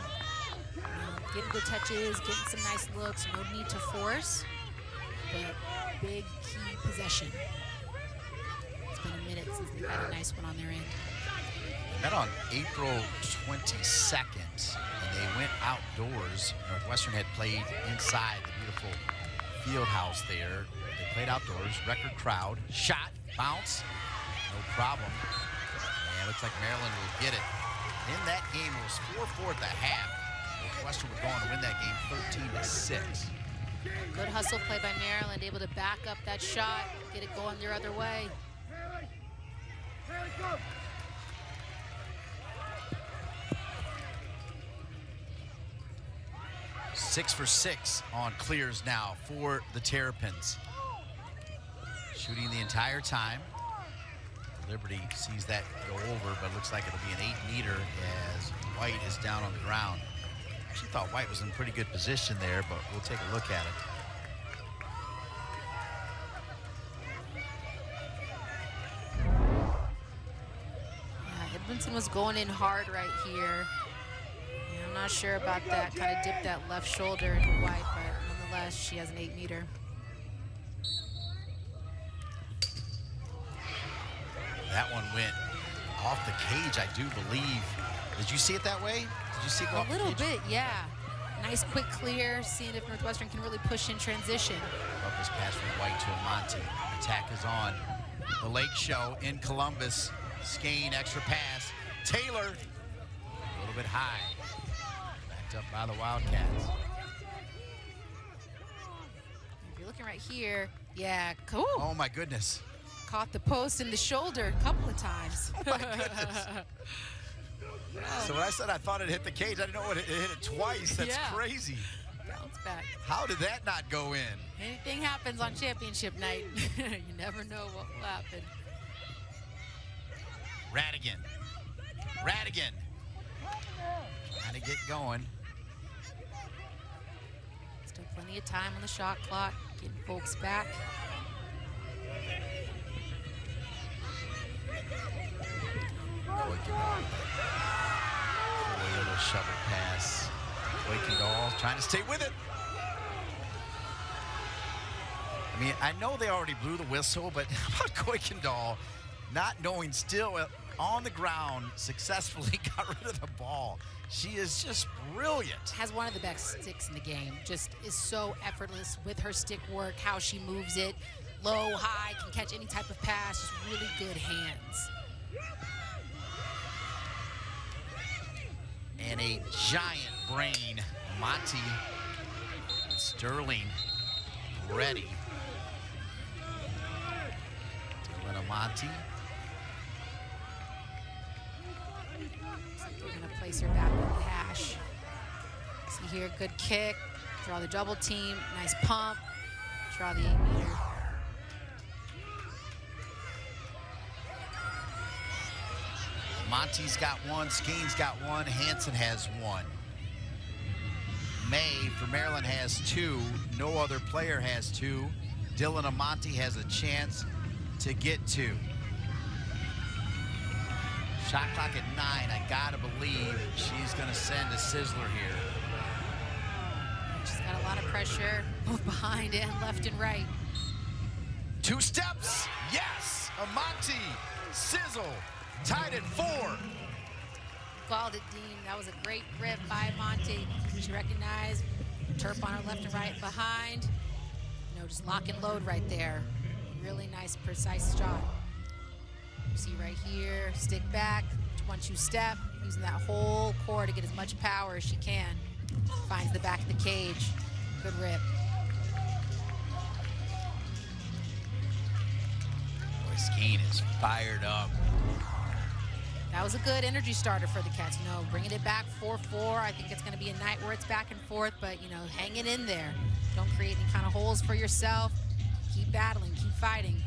Speaker 2: Getting good touches, getting some nice looks, no need to force, but big key possession. It's been a minute since they've had a nice one on their end.
Speaker 1: They met on April 22nd, and they went outdoors. Northwestern had played inside the beautiful field house there. They played outdoors, record crowd, shot, bounce, no problem. And it looks like Maryland will get it. In that game, it was 4-4 at the half. Northwestern would go on to win that game 13-6.
Speaker 2: Good hustle play by Maryland, able to back up that shot, get it going their other way.
Speaker 1: 6 for 6 on clears now for the Terrapins. Shooting the entire time. Liberty sees that go over, but it looks like it'll be an 8-meter as White is down on the ground. I actually thought White was in pretty good position there, but we'll take a look at it.
Speaker 2: Yeah, Edmondson was going in hard right here. Yeah, I'm not sure about that, kind of dipped that left shoulder into White, but nonetheless, she has an 8-meter.
Speaker 1: That one went off the cage, I do believe. Did you see it that way? Did you see it go off the cage?
Speaker 2: A little bit, yeah. Nice quick clear, seeing if Northwestern can really push in transition.
Speaker 1: Love this pass from White to Amante. Attack is on. The Lake Show in Columbus. Skane, extra pass. Taylor, a little bit high. Backed up by the Wildcats.
Speaker 2: If you're looking right here, yeah, cool.
Speaker 1: Oh my goodness.
Speaker 2: Caught the post in the shoulder a couple of times.
Speaker 1: Oh my goodness. So when I said I thought it hit the cage, I didn't know it hit it twice. That's crazy.
Speaker 2: Bounce back.
Speaker 1: How did that not go in?
Speaker 2: Anything happens on championship night. You never know what will happen.
Speaker 1: Radigan Radigan trying to get going.
Speaker 2: Still plenty of time on the shot clock, getting folks back.
Speaker 1: A little shovel pass. Kuykendall trying to stay with it. I mean, I know they already blew the whistle, but how about Kuykendall not knowing still on the ground successfully got rid of the ball? She is just brilliant.
Speaker 2: Has one of the best sticks in the game. Just is so effortless with her stick work, how she moves it. Low, high, can catch any type of pass. Just really good hands.
Speaker 1: And a giant brain, Monty Sterling, ready. Dylan Amonte.
Speaker 2: Looks like they're gonna place her back on the hash. See here, good kick. Draw the double team, nice pump. Draw the 8-meter.
Speaker 1: Monty's got one, Skene's got one, Hansen has one. May for Maryland has two. No other player has two. Dylan Amonte has a chance to get two. Shot clock at 9. I gotta believe she's gonna send a sizzler here.
Speaker 2: She's got a lot of pressure, both behind and left and right.
Speaker 1: 2 steps, yes! Amonte, sizzle, tied at 4.
Speaker 2: Called it, Dean. That was a great rip by Monty. She recognized Terp on her left and right behind. You know, just lock and load right there. Really nice, precise shot. You see right here, stick back, 1-2 step, using that whole core to get as much power as she can. Finds the back of the cage. Good rip.
Speaker 1: Boy, Skene is fired up.
Speaker 2: That was a good energy starter for the Cats. You know, bringing it back 4-4. I think it's going to be a night where it's back and forth, but, you know, hanging in there. Don't create any kind of holes for yourself. Keep battling, keep fighting.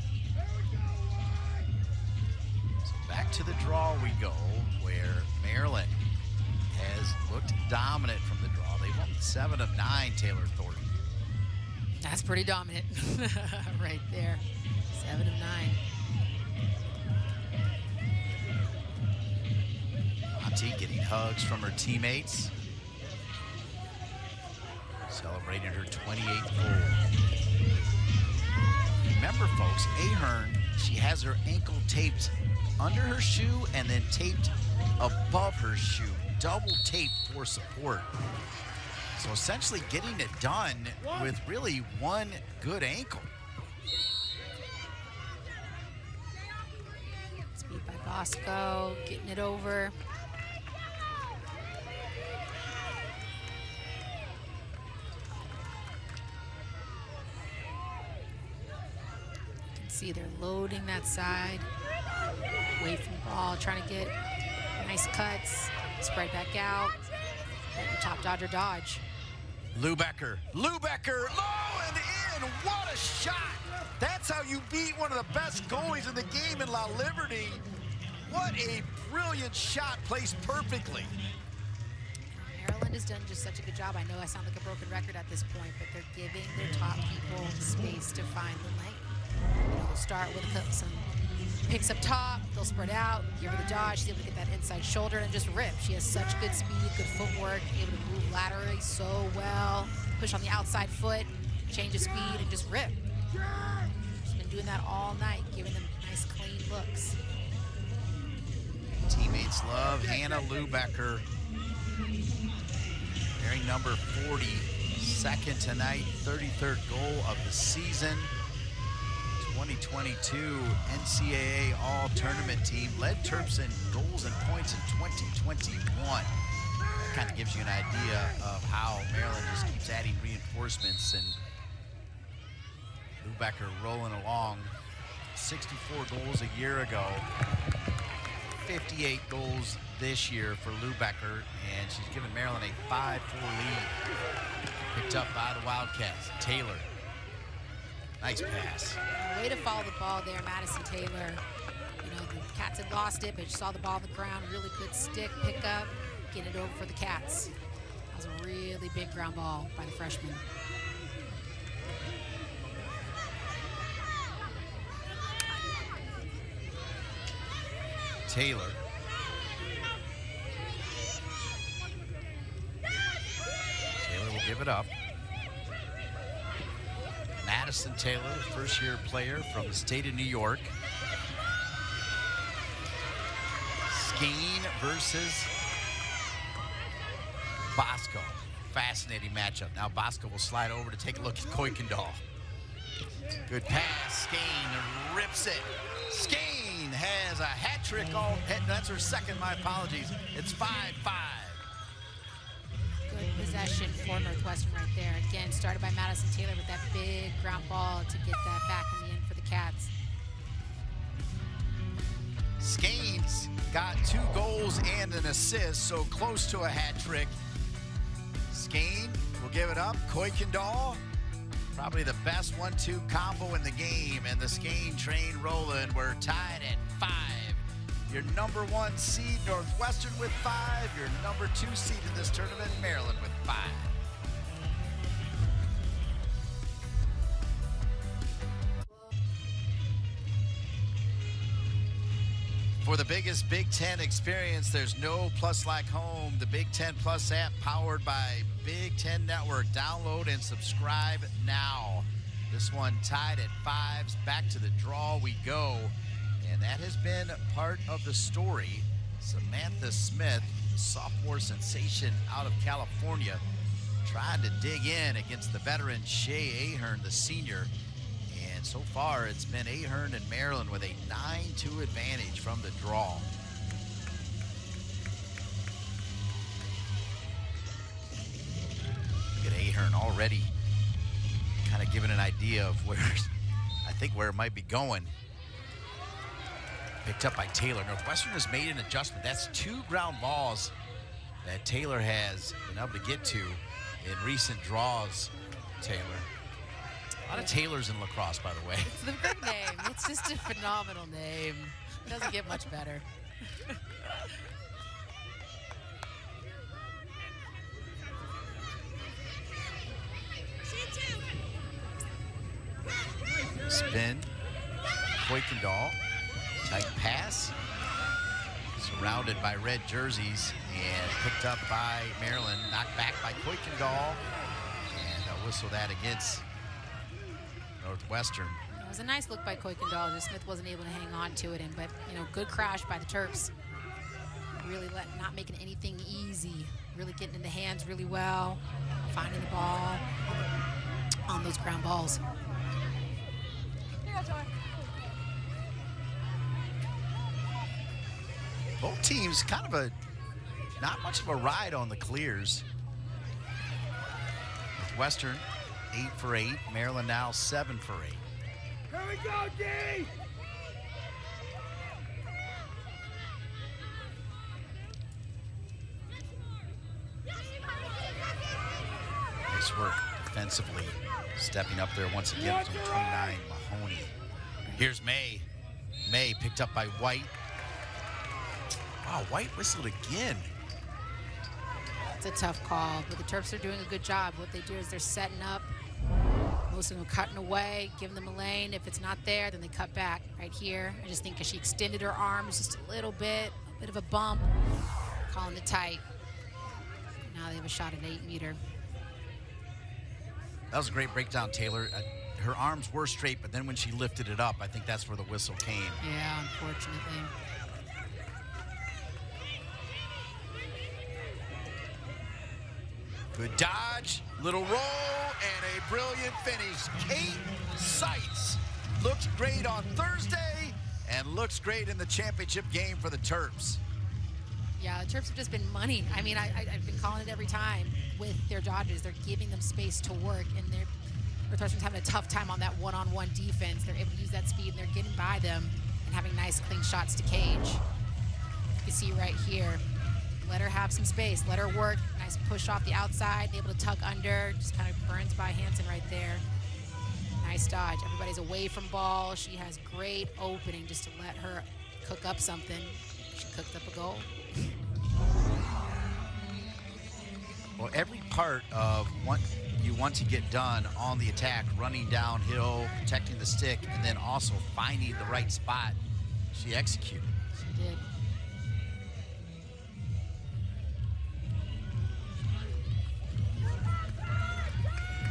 Speaker 1: So back to the draw we go, where Maryland has looked dominant from the draw. They won 7 of 9, Taylor Thornton.
Speaker 2: That's pretty dominant right there. 7 of 9.
Speaker 1: Getting hugs from her teammates. Celebrating her 28th goal. Remember, folks, Ahern, she has her ankle taped under her shoe and then taped above her shoe. Double tape for support. So essentially getting it done with really one good ankle.
Speaker 2: Speed by Bosco, getting it over. See, they're loading that side, away from the ball, trying to get nice cuts, spread back out, and the top dodger dodge.
Speaker 1: Lubecker, low and in, what a shot! That's how you beat one of the best goalies in the game in La Liberty. What a brilliant shot, placed perfectly.
Speaker 2: Maryland has done just such a good job. I know I sound like a broken record at this point, but they're giving their top people space to find the lane. You know, they'll start with some picks up top, they'll spread out, give her the dodge, she's able to get that inside shoulder and just rip. She has such good speed, good footwork, able to move laterally so well, push on the outside foot, change of speed, and just rip. She's been doing that all night, giving them nice, clean looks.
Speaker 1: Teammates love Hannah Lubecker. Wearing number 40, second tonight, 33rd goal of the season. 2022 NCAA All-Tournament team, led Terps in goals and points in 2021. That kind of gives you an idea of how Maryland just keeps adding reinforcements, and Lubecker rolling along. 64 goals a year ago, 58 goals this year for Lubecker, and she's given Maryland a 5-4 lead. Picked up by the Wildcats. Taylor. Nice pass.
Speaker 2: Way to follow the ball there, Madison Taylor. You know, the Cats had lost it, but she saw the ball on the ground. Really good stick, pick up, get it over for the Cats. That was a really big ground ball by the freshman.
Speaker 1: Taylor. Taylor will give it up. Madison Taylor, first-year player from the state of New York. Skeen versus Bosco. Fascinating matchup. Now Bosco will slide over to take a look at Kuykendall. Good pass. Skeen rips it. Skeen has a hat trick. Oh, that's her second. My apologies. It's 5-5.
Speaker 2: Good possession for Northwestern right there. Again, started by Madison Taylor with that big ground ball to get that back in the end for the Cats.
Speaker 1: Skeen's got 2 goals and an assist, so close to a hat trick. Skeen will give it up. Kuykendall, probably the best 1-2 combo in the game, and the Skeen train rolling. We're tied at 5. Your number 1 seed, Northwestern, with 5. Your number 2 seed in this tournament, Maryland, with 5. For the biggest Big Ten experience, there's no plus like home. The Big 10 Plus app powered by Big 10 Network. Download and subscribe now. This one tied at 5s. Back to the draw we go. And that has been part of the story. Samantha Smith, the sophomore sensation out of California, tried to dig in against the veteran Shea Ahern, the senior. And so far, it's been Ahern and Maryland with a 9-2 advantage from the draw. Look at Ahern already kind of giving an idea of where, I think where it might be going. Picked up by Taylor. Northwestern has made an adjustment. That's 2 ground balls that Taylor has been able to get to in recent draws, Taylor. A lot of Taylors in lacrosse, by the way.
Speaker 2: It's the big name. It's just a phenomenal name. It doesn't get much better.
Speaker 1: Spin. Kuykendall. Tight pass. Surrounded by red jerseys and picked up by Maryland. Knocked back by Kuykendall. And they'll whistle that against Northwestern.
Speaker 2: It was a nice look by Kuykendall. Just Smith wasn't able to hang on to it, but good crash by the Terps. Really not making anything easy. Really getting in the hands really well, finding the ball on those ground balls.
Speaker 1: Both teams kind of not much of a ride on the clears. Northwestern 8 for 8. Maryland now 7 for 8.
Speaker 3: Here we go, D!
Speaker 1: Nice work defensively. Stepping up there once again with 29, Mahoney. Here's May. May picked up by White. Wow, White whistled again.
Speaker 2: It's a tough call, but the Terps are doing a good job. What they do is they're setting up. Most of them are cutting away, giving them a lane. If it's not there, then they cut back right here. I just think because she extended her arms just a little bit, a bit of a bump, calling it tight. Now they have a shot at 8 meter.
Speaker 1: That was a great breakdown, Taylor. Her arms were straight, but then when she lifted it up, I think that's where the whistle came.
Speaker 2: Yeah, unfortunately.
Speaker 1: Good dodge, little roll, and a brilliant finish. Kate Seitz looked great on Thursday and looks great in the championship game for the Terps.
Speaker 2: Yeah, the Terps have just been money. I mean, I've been calling it every time with their dodges. They're giving them space to work, and Northwestern's having a tough time on that one-on-one defense. They're able to use that speed, and they're getting by them and having nice, clean shots to cage. You can see right here. Let her have some space. Let her work. Nice push off the outside. Able to tuck under. Just kind of burns by Hansen right there. Nice dodge. Everybody's away from ball. She has great opening just to let her cook up something. She cooked up a goal.
Speaker 1: Well, every part of what you want to get done on the attack, running downhill, protecting the stick, and then also finding the right spot, she executed.
Speaker 2: She did.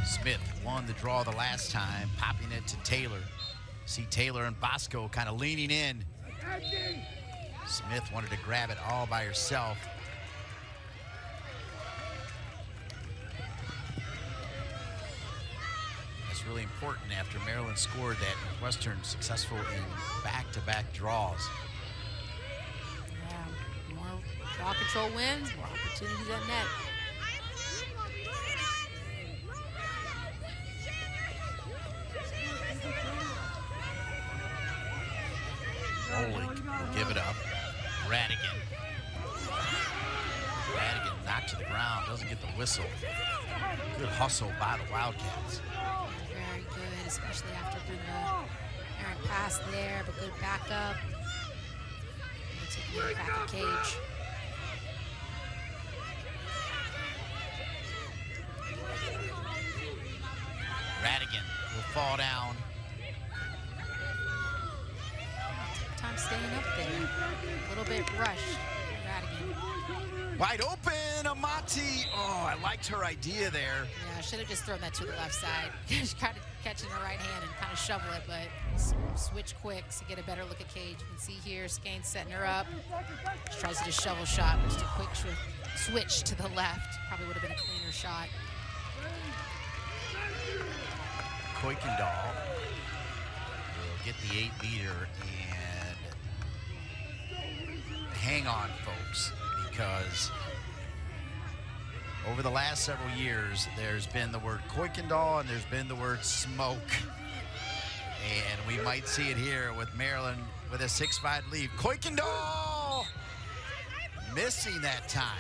Speaker 1: Smith won the draw the last time, popping it to Taylor. See Taylor and Bosco kind of leaning in. Smith wanted to grab it all by herself. That's really important after Maryland scored that Northwestern successful in back-to-back draws.
Speaker 2: Yeah, more ball control wins, more opportunities at net.
Speaker 1: Rowling will give it up. Radigan. Radigan knocked to the ground, doesn't get the whistle. Good hustle by the Wildcats.
Speaker 2: Very good, especially after a bit of a errant pass there, but good backup. Taking it back in cage.
Speaker 1: Radigan will fall down.
Speaker 2: Time staying up there. A little bit rushed. Radigan.
Speaker 1: Wide open, Amati. Oh, I liked her idea there.
Speaker 2: Yeah, I should have just thrown that to the left side. Just kind of catching her right hand and kind of shovel it, but switch quick to get a better look at cage. You can see here, Skane's setting her up. She tries to just shovel shot, but just a quick switch to the left. Probably would have been a cleaner shot.
Speaker 1: Kuykendall will get the 8-meter, and hang on, folks, because over the last several years, there's been the word Kuykendall and there's been the word smoke. And we might see it here with Maryland with a 6-5 lead. Kuykendall missing that time.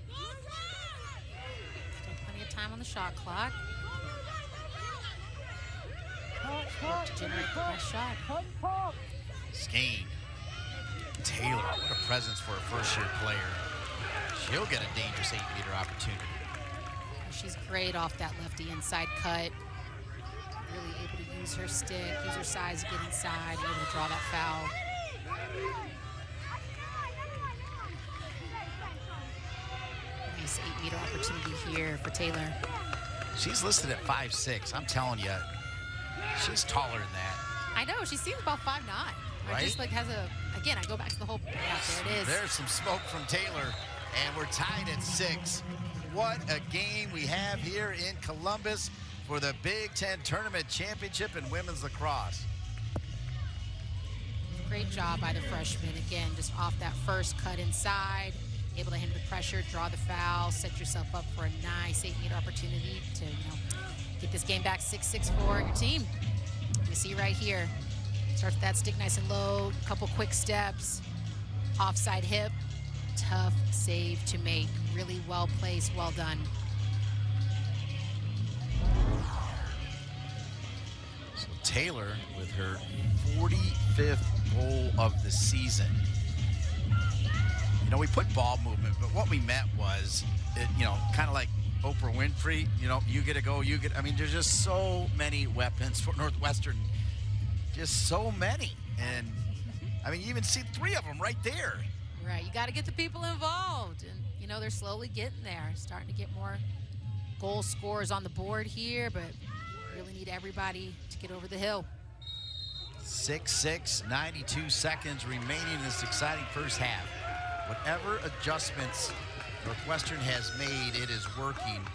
Speaker 2: Still plenty of time on the shot clock. To generate the best shot.
Speaker 1: Skane. Taylor, what a presence for a first-year player. She'll get a dangerous 8-meter opportunity.
Speaker 2: She's great off that lefty inside cut. Really able to use her stick, use her size to get inside, and able to draw that foul. Nice 8-meter opportunity here for Taylor.
Speaker 1: She's listed at 5'6". I'm telling you, she's taller than that.
Speaker 2: I know, she seems about 5'9".
Speaker 1: Right?
Speaker 2: Just like has a, again, I go back to the whole, yeah, there it is.
Speaker 1: There's some smoke from Taylor, and we're tied at 6. What a game we have here in Columbus for the Big 10 Tournament Championship in women's lacrosse.
Speaker 2: Great job by the freshman. Again, just off that first cut inside, able to handle the pressure, draw the foul, set yourself up for a nice 8-meter opportunity to, get this game back 6-6 for your team. You see right here, starts with that stick nice and low, couple quick steps, offside hip, tough save to make. Really well placed, well done.
Speaker 1: So Taylor with her 45th goal of the season. We put ball movement, but what we meant was, kind of like Oprah Winfrey, you get a go, there's just so many weapons for Northwestern. Just so many. And, you even see 3 of them right there.
Speaker 2: Right, you got to get the people involved. And, they're slowly getting there. Starting to get more goal scores on the board here, but really need everybody to get over the hill.
Speaker 1: 6-6, 92 seconds remaining in this exciting first half. Whatever adjustments Northwestern has made, it is working.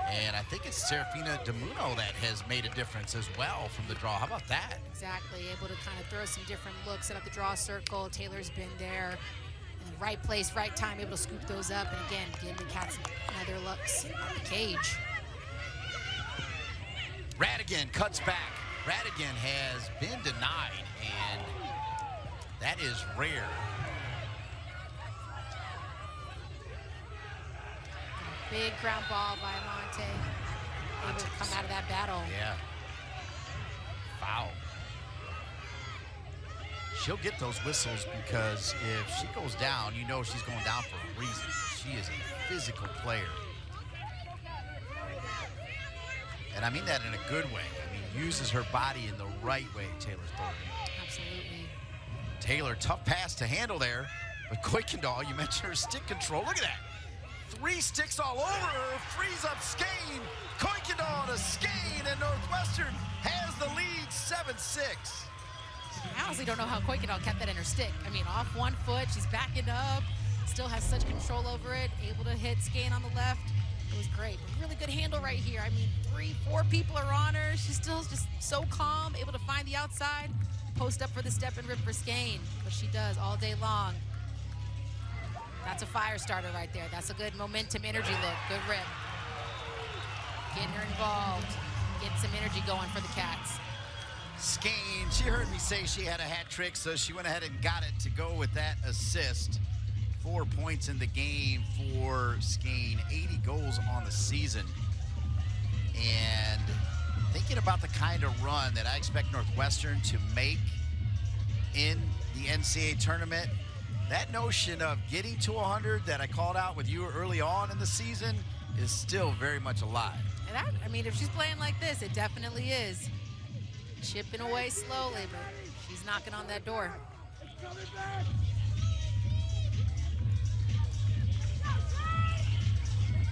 Speaker 1: And I think it's Serafina Demuno that has made a difference as well from the draw. How about that?
Speaker 2: Exactly, able to kind of throw some different looks, set up the draw circle. Taylor's been there in the right place, right time, able to scoop those up. And again, getting the Cats another looks at the cage.
Speaker 1: Radigan cuts back. Radigan has been denied, and that is rare.
Speaker 2: Big ground ball by Amante. Able to come out of that battle.
Speaker 1: Yeah. Foul. she'll get those whistles because if she goes down, you know she's going down for a reason. She is a physical player. And I mean that in a good way. I mean, uses her body in the right way, Taylor Thornton.
Speaker 2: Absolutely.
Speaker 1: Taylor, tough pass to handle there. But Kuykendall, you mentioned her stick control. Look at that. 3 sticks all over her, frees up Skane. Kuykendall to Skane, and Northwestern has the lead 7-6.
Speaker 2: I honestly don't know how Kuykendall kept that in her stick. I mean, off one foot, she's backing up, still has such control over it, able to hit Skane on the left. It was great. But really good handle right here. I mean, 3-4 people are on her. She's still just so calm, able to find the outside, post up for the step and rip for Skane, but she does all day long. That's a fire starter right there. That's a good momentum energy look. Good rip. Getting her involved. Getting some energy going for the Cats.
Speaker 1: Skane, she heard me say she had a hat trick, so she went ahead and got it to go with that assist. 4 points in the game for Skane. 80 goals on the season. And thinking about the kind of run that I expect Northwestern to make in the NCAA tournament, that notion of getting to 100 that I called out with you early on in the season is still very much alive.
Speaker 2: And I mean, if she's playing like this, it definitely is. Chipping away slowly, but she's knocking on that door.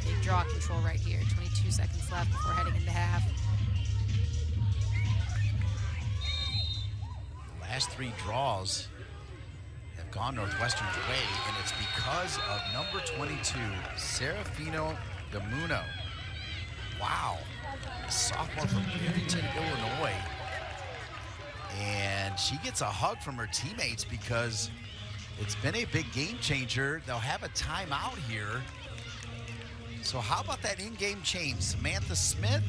Speaker 2: Big draw control right here. 22 seconds left before heading into half.
Speaker 1: The last 3 draws have gone Northwestern's way, and it's because of number 22, Serafino DeMuno. Wow, a sophomore from Barrington, Illinois. And she gets a hug from her teammates because it's been a big game changer. They'll have a timeout here. So how about that in-game change? Samantha Smith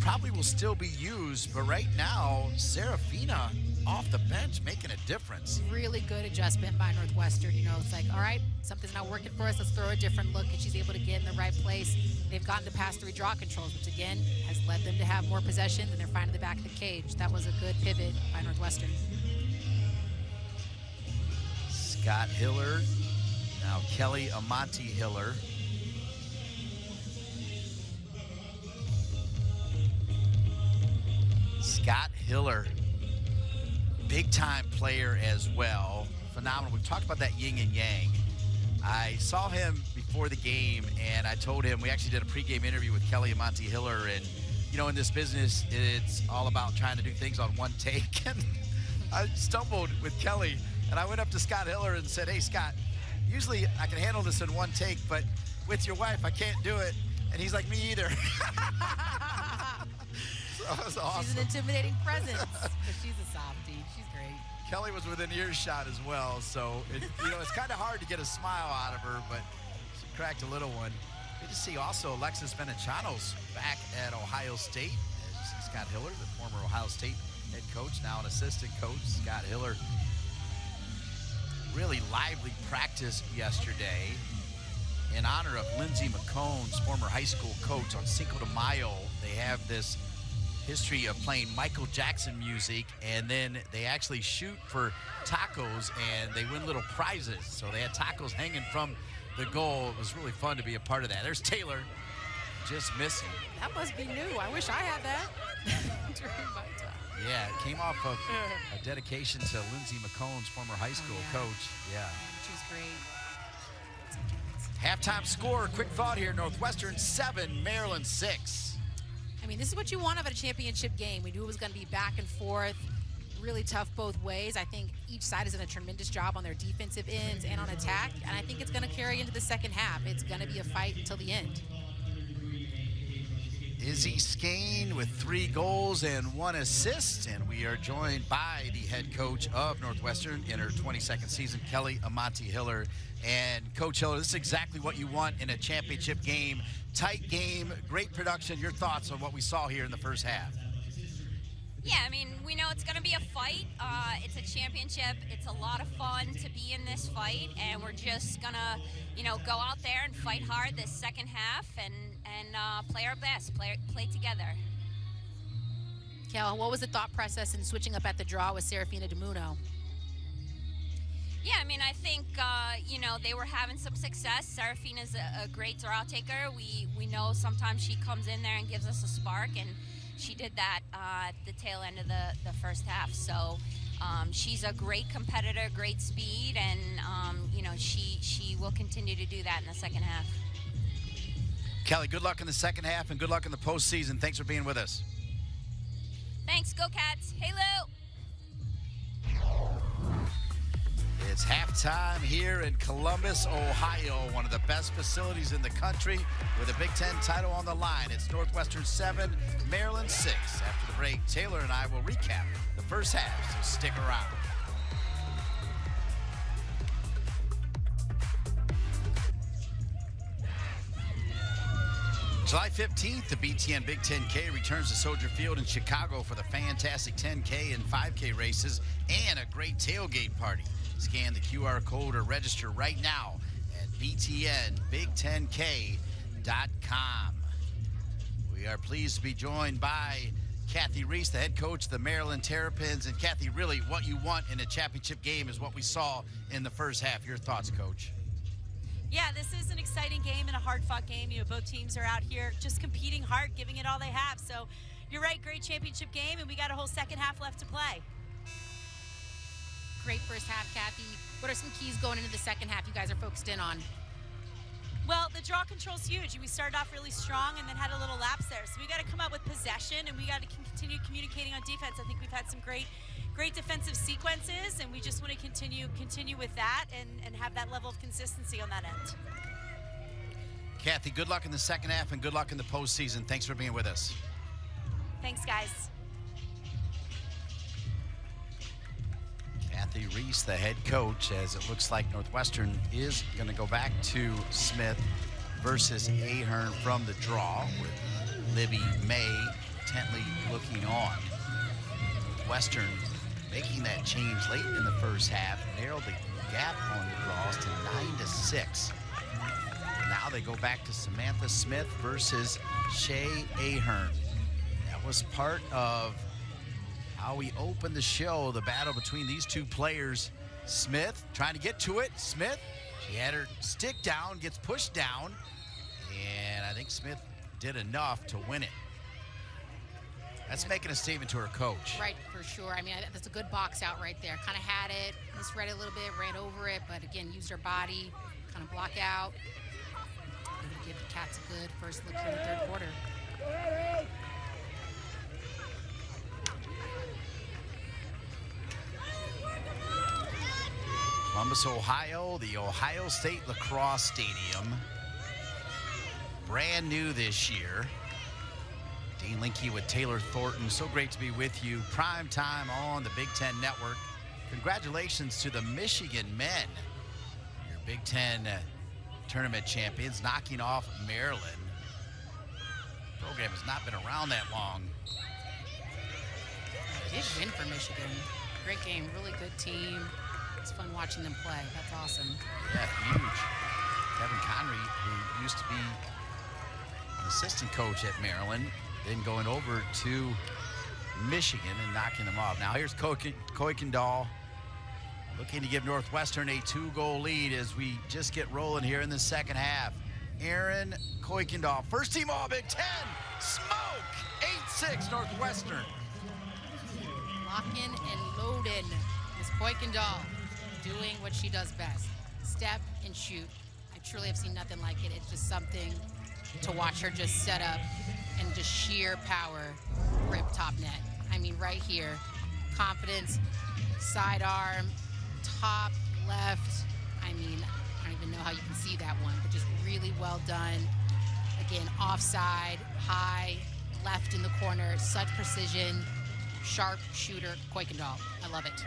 Speaker 1: probably will still be used, but right now, Serafina off the bench making a difference.
Speaker 2: Really good adjustment by Northwestern. You know, it's like, all right, something's not working for us. Let's throw a different look, and she's able to get in the right place. They've gotten to pass 3 draw controls, which again has led them to have more possession, and they're finding the back of the cage. That was a good pivot by Northwestern.
Speaker 1: Scott Hiller, now Kelly Amante Hiller. Scott Hiller, big time player as well. Phenomenal. We've talked about that yin and yang. I saw him before the game, and I told him, we actually did a pregame interview with Kelly Amante Hiller, and you know, in this business, it's all about trying to do things on one take. And I stumbled with Kelly, and I went up to Scott Hiller and said, hey, Scott, usually I can handle this in one take, but with your wife, I can't do it. And he's like, me either. So that was awesome.
Speaker 2: She's an intimidating presence, but she's a softie. She's great.
Speaker 1: Kelly was within earshot as well, so you know, it's kind of hard to get a smile out of her, but she cracked a little one. Good to see also Alexis Veneciano's back at Ohio State. As you see Scott Hiller, the former Ohio State head coach, now an assistant coach. Scott Hiller, really lively practice yesterday in honor of Lindsey McCone's former high school coach. On Cinco de Mayo, they have this history of playing Michael Jackson music, and then they actually shoot for tacos and they win little prizes. So they had tacos hanging from the goal. It was really fun to be a part of that. There's Taylor, just missing.
Speaker 2: That must be new. I wish I had that during my time.
Speaker 1: Yeah, it came off of a dedication to Lindsey McCone's former high school coach. Yeah.
Speaker 2: She was great.
Speaker 1: Halftime score, quick thought here. Northwestern 7, Maryland 6.
Speaker 2: I mean, this is what you want out of a championship game. We knew it was going to be back and forth, really tough both ways. I think each side has done a tremendous job on their defensive ends and on attack, and I think it's going to carry into the second half. It's going to be a fight until the end.
Speaker 1: Izzy Skane with 3 goals and 1 assist, and we are joined by the head coach of Northwestern in her 22nd season, Kelly Amante Hiller. And Coach Hiller, this is exactly what you want in a championship game. Tight game, great production. Your thoughts on what we saw here in the first half?
Speaker 4: Yeah, I mean, we know it's going to be a fight. It's a championship. It's a lot of fun to be in this fight, and we're just going to, you know, go out there and fight hard this second half and play our best, play together.
Speaker 2: Kel, what was the thought process in switching up at the draw with Serafina DeMuno?
Speaker 4: Yeah, I mean, I think, you know, they were having some success. Serafina's a great draw taker. We know sometimes she comes in there and gives us a spark, and she did that at the tail end of the first half. So she's a great competitor, great speed, and, you know, she will continue to do that in the second half.
Speaker 1: Kelly, good luck in the second half and good luck in the postseason. Thanks for being with us.
Speaker 4: Thanks. Go Cats. Hey, Lou.
Speaker 1: It's halftime here in Columbus, Ohio, one of the best facilities in the country with a Big Ten title on the line. It's Northwestern 7, Maryland 6. After the break, Taylor and I will recap the first half, so stick around. July 15th, the BTN Big 10K returns to Soldier Field in Chicago for the fantastic 10K and 5K races and a great tailgate party. Scan the QR code or register right now at btnbig10k.com. We are pleased to be joined by Kathy Reese, the head coach of the Maryland Terrapins. And Kathy, really what you want in a championship game is what we saw in the first half. Your thoughts, Coach?
Speaker 5: Yeah, this is an exciting game and a hard-fought game. You know, both teams are out here just competing hard, giving it all they have. So you're right, great championship game, and we got a whole second half left to play.
Speaker 2: Great first half, Kathy. What are some keys going into the second half you guys are focused in on?
Speaker 5: Well, the draw control's huge. We started off really strong and then had a little lapse there. So we got to come up with possession, and we got to continue communicating on defense. I think we've had some great defensive sequences, and we just want to continue with that and have that level of consistency on that end.
Speaker 1: Kathy, good luck in the second half and good luck in the postseason. Thanks for being with us.
Speaker 5: Thanks, guys.
Speaker 1: Kathy Reese, the head coach, as it looks like Northwestern is going to go back to Smith versus Ahern from the draw, with Libby May intently looking on. Northwestern making that change late in the first half, narrowed the gap on the draws to 9-6. Now they go back to Samantha Smith versus Shay Ahern. That was part of how we opened the show, the battle between these two players. Smith trying to get to it. Smith, she had her stick down, gets pushed down, and I think Smith did enough to win it. That's making a statement to her coach.
Speaker 2: Right, for sure. I mean, that's a good box out right there. Kind of had it, misread it a little bit, ran over it, but again, used her body, kind of block out. Able to give the Cats a good first look here in the third quarter.
Speaker 1: Columbus, Ohio, the Ohio State Lacrosse Stadium. Brand new this year. Dean Linke with Taylor Thornton. So great to be with you. Prime time on the Big Ten Network. Congratulations to the Michigan men, your Big Ten tournament champions, knocking off Maryland. The program has not been around that long.
Speaker 2: Big win for Michigan. Great game, really good team. It's fun watching them play. That's awesome.
Speaker 1: Yeah, huge. Kevin Connery, who used to be an assistant coach at Maryland, then going over to Michigan and knocking them off. Now here's Kuykendall looking to give Northwestern a 2-goal lead as we just get rolling here in the second half. Aaron Kuykendall, first team all Big Ten. Smoke! 8-6 Northwestern.
Speaker 2: Locking and loading. Miss Kuykendall doing what she does best. Step and shoot. I truly have seen nothing like it. It's just something to watch her just set up and just sheer power rip top net. I mean, right here, confidence, sidearm, top, left. I mean, I don't even know how you can see that one, but just really well done. Again, offside, high, left in the corner, such precision, sharp shooter, Kuykendall. I love it.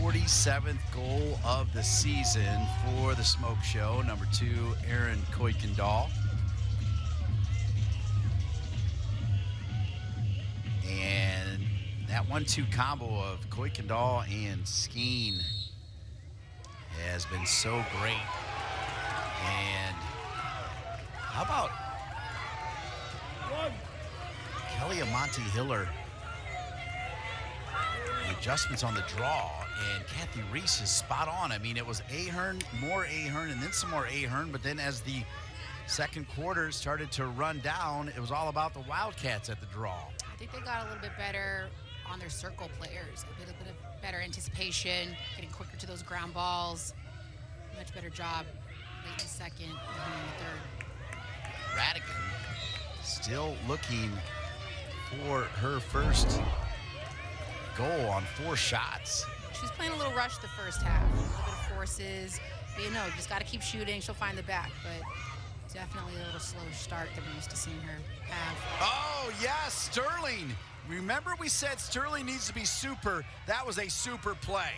Speaker 1: 47th goal of the season for the Smoke Show. Number 2, Aaron Kuykendall. And that 1-2 combo of Kuykendall and Skeen has been so great. And how about Kelly Amante Hiller. The adjustments on the draw, and Kathy Reese is spot on. I mean, it was Ahern, more Ahern, and then some more Ahern, but then as the second quarter started to run down, it was all about the Wildcats at the draw.
Speaker 2: I think they got a little bit better on their circle players, a bit of better anticipation, getting quicker to those ground balls. Much better job late in the second, beginning in the third.
Speaker 1: Radigan still looking for her first goal on 4 shots.
Speaker 2: She was playing a little rush the first half, a little bit of forces. But you know, just got to keep shooting. She'll find the back, but definitely a little slow start that we're used to seeing her have.
Speaker 1: Oh, yes, Sterling. Remember we said Sterling needs to be super. That was a super play.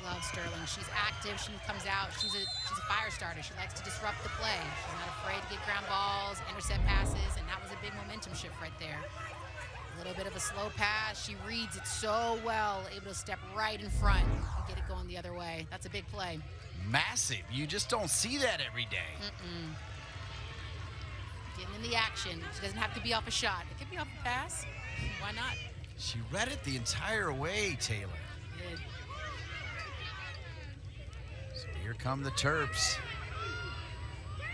Speaker 2: I love Sterling. She's active. She comes out. She's a fire starter. She likes to disrupt the play. She's not afraid to get ground balls, intercept passes, and that was a big momentum shift right there. A little bit of a slow pass. She reads it so well, able to step right in front and get it going the other way. That's a big play.
Speaker 1: Massive. You just don't see that every day.
Speaker 2: Getting in the action. She doesn't have to be off a shot. It could be off a pass. Why not?
Speaker 1: She read it the entire way, Taylor.
Speaker 2: Good.
Speaker 1: So here come the Terps.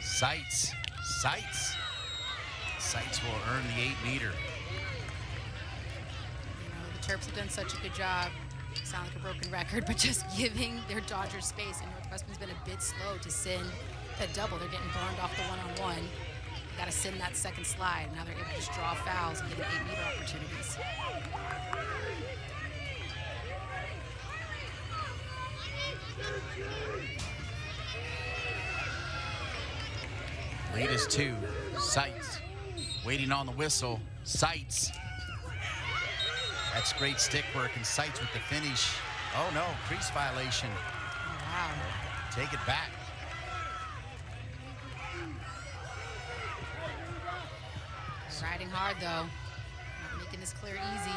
Speaker 1: Sights. Sights. Sights will earn the 8-meter.
Speaker 2: The Terps have done such a good job. Sound like a broken record, but just giving their Dodgers space. And Northwestern's been a bit slow to send that double. They're getting burned off the one-on-one. They got to send that second slide. Now they're able to just draw fouls and get 8-meter opportunities.
Speaker 1: Latest 2. Sights. Waiting on the whistle. Sights. That's great stick work, and Sights with the finish. Oh no, crease violation.
Speaker 2: Oh, wow.
Speaker 1: Take it back.
Speaker 2: Riding hard though. Not making this clear easy.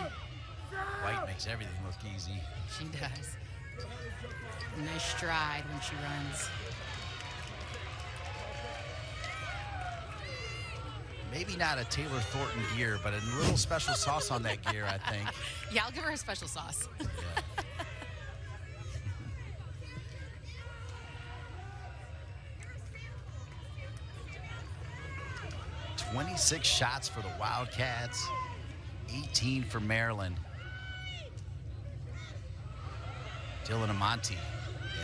Speaker 1: White makes everything look easy.
Speaker 2: She does. A nice stride when she runs.
Speaker 1: Maybe not a Taylor Thornton gear, but a little special sauce on that gear, I think.
Speaker 2: Yeah, I'll give her a special sauce.
Speaker 1: Yeah. 26 shots for the Wildcats, 18 for Maryland. Dylan Amante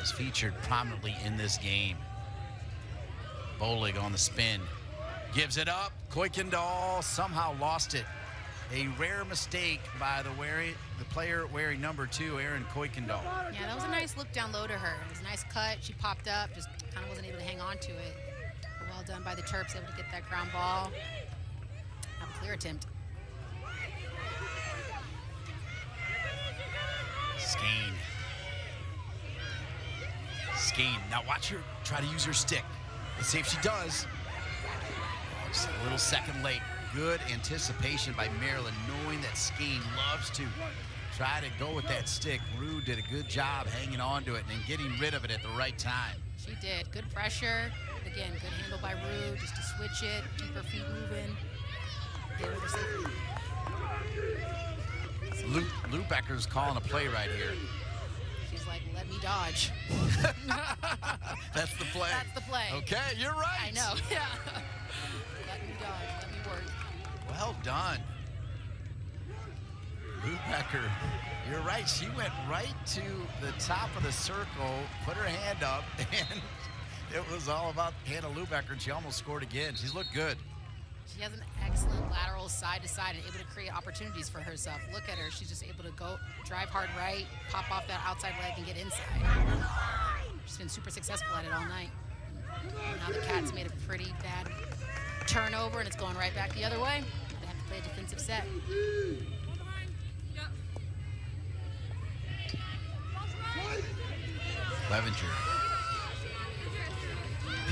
Speaker 1: is featured prominently in this game. Bolig on the spin. Gives it up. Kuykendall somehow lost it. A rare mistake by the player wearing number 2, Erin Kuykendall.
Speaker 2: Yeah, that was a nice look down low to her. It was a nice cut. She popped up, just kind of wasn't able to hang on to it. But well done by the Terps, able to get that ground ball. Have a clear attempt.
Speaker 1: Skeen. Skeen. Now watch her try to use her stick. Let's see if she does. Just a little second late. Good anticipation by Maryland, knowing that Skeen loves to try to go with that stick. Rude did a good job hanging on to it and getting rid of it at the right time.
Speaker 2: She did. Good pressure. But again, good handle by Rude, just to switch it, keep her feet moving. Get over safely.
Speaker 1: Lou Becker's calling a play right here.
Speaker 2: She's like, let me dodge.
Speaker 1: That's the play.
Speaker 2: That's the play.
Speaker 1: Okay, you're right.
Speaker 2: I know, yeah. Let me dodge, let me work.
Speaker 1: Well done. Lou Becker, you're right. She went right to the top of the circle, put her hand up, and it was all about Hannah Lubecker, and she almost scored again. She's looked good.
Speaker 2: She has an excellent lateral side to side and able to create opportunities for herself. Look at her. She's just able to go drive hard right, pop off that outside leg, and get inside. She's been super successful at it all night. Now the Cats made a pretty bad turnover, and it's going right back the other way. They have to play a defensive set.
Speaker 1: Clevenger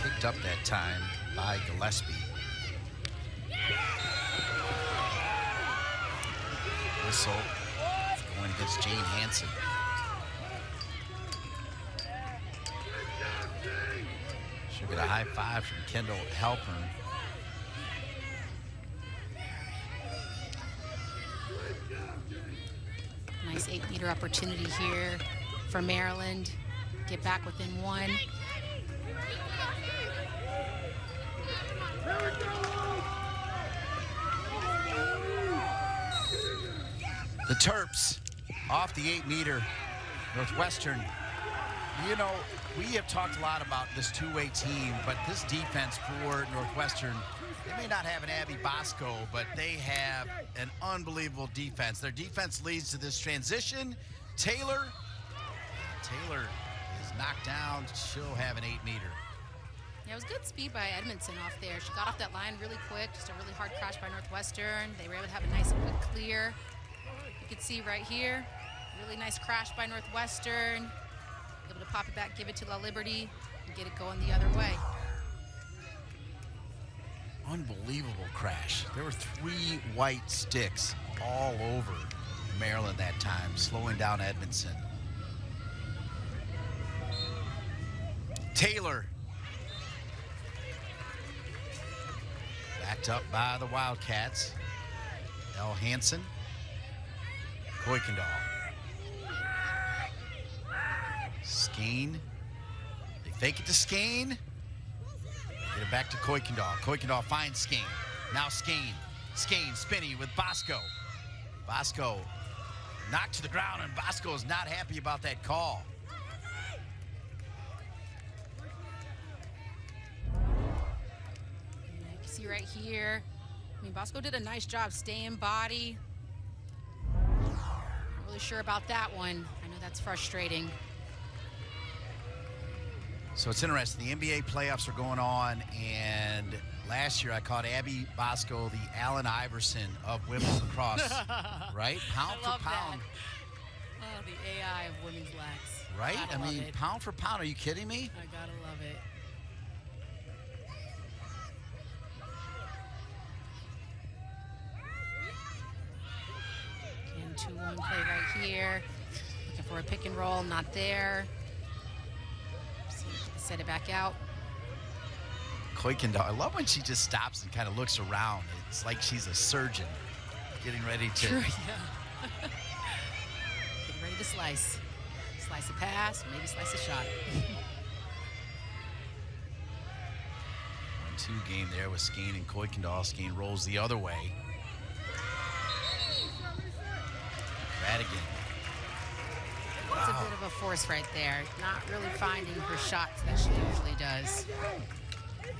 Speaker 1: picked up that time by Gillespie. Whistle going against Jane Hansen. She'll get a high five from Kendall Halpern.
Speaker 2: 8-meter opportunity here for Maryland. Get back within 1.
Speaker 1: The Terps off the 8-meter. Northwestern, you know, we have talked a lot about this two-way team, but this defense for Northwestern, they may not have an Abby Bosco, but they have an unbelievable defense. Their defense leads to this transition. Taylor is knocked down. She'll have an 8-meter.
Speaker 2: Yeah, it was good speed by Edmondson off there. She got off that line really quick, just a really hard crash by Northwestern. They were able to have a nice quick clear. You can see right here, really nice crash by Northwestern. Able to pop it back, give it to La Liberty, and get it going the other way.
Speaker 1: Unbelievable crash. There were 3 white sticks all over Maryland that time, slowing down Edmondson. Taylor. Backed up by the Wildcats. L. Hansen. Kuykendall. Skeen. They fake it to Skeen. Get it back to Kuykendall. Kuykendall finds Skeen. Now Skeen. Skeen spinning with Bosco. Bosco knocked to the ground, and Bosco is not happy about that call.
Speaker 2: You can see right here. I mean, Bosco did a nice job staying body. Not really sure about that one. I know that's frustrating.
Speaker 1: So it's interesting. The NBA playoffs are going on, and last year I called Abby Bosco the Allen Iverson of women's lacrosse, right? Pound for pound.
Speaker 2: That. Oh, the AI of women's lax.
Speaker 1: Right?
Speaker 2: Gotta
Speaker 1: I mean,
Speaker 2: love it.
Speaker 1: pound for pound. Are you kidding me?
Speaker 2: I gotta love it. Again, 2-1 play right here. Looking for a pick and roll, not there. Set it back out.
Speaker 1: Kuykendall, I love when she just stops and kind of looks around. It's like she's a surgeon getting ready to.
Speaker 2: True, yeah. Getting ready to slice. Slice a pass, maybe slice a shot.
Speaker 1: 1-2 game there with Skeen and Kuykendall. Skeen rolls the other way. Radigan.
Speaker 2: That's a bit of a force right there. Not really finding her shots that she usually does.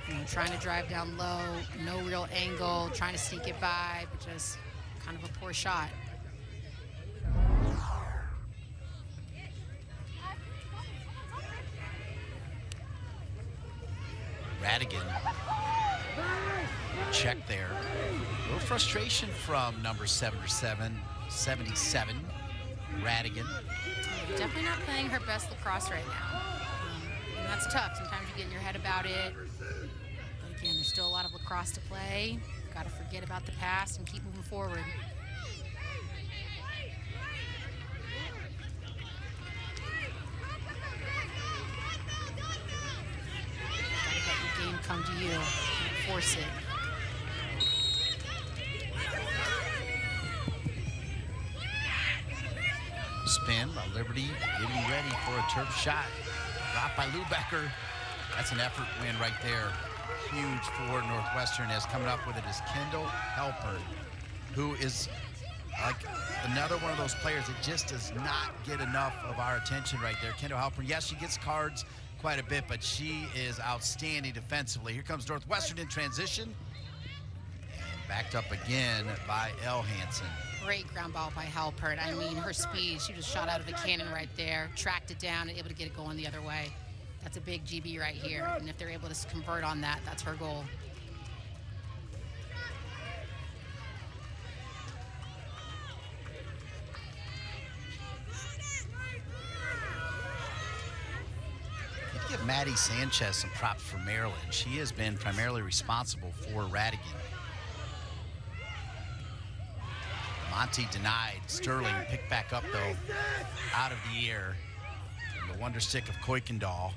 Speaker 2: You know, trying to drive down low, no real angle, trying to sneak it by, but just kind of a poor shot.
Speaker 1: Radigan. Check there. A little frustration from number 77. Radigan.
Speaker 2: Definitely not playing her best lacrosse right now. And that's tough. Sometimes you get in your head about it. But again, there's still a lot of lacrosse to play. Got to forget about the past and keep moving forward. Gotta let your game come to you. Can't force it.
Speaker 1: Spin by Liberty, getting ready for a Terp shot. Dropped by Lubecker. That's an effort win right there. Huge for Northwestern. As coming up with it is Kendall Halpern, who is like another one of those players that just does not get enough of our attention right there. Kendall Halpern, yes, she gets cards quite a bit, but she is outstanding defensively. Here comes Northwestern in transition. And backed up again by L. Hansen.
Speaker 2: Great ground ball by Halpern. I mean, her speed, she just shot out of a cannon right there, tracked it down, and able to get it going the other way. That's a big GB right here. And if they're able to convert on that, that's her goal.
Speaker 1: I'd give Maddie Sanchez some props for Maryland. She has been primarily responsible for Radigan. Monty denied. Sterling picked back up, though, out of the air. And the wonder stick of Kuykendall.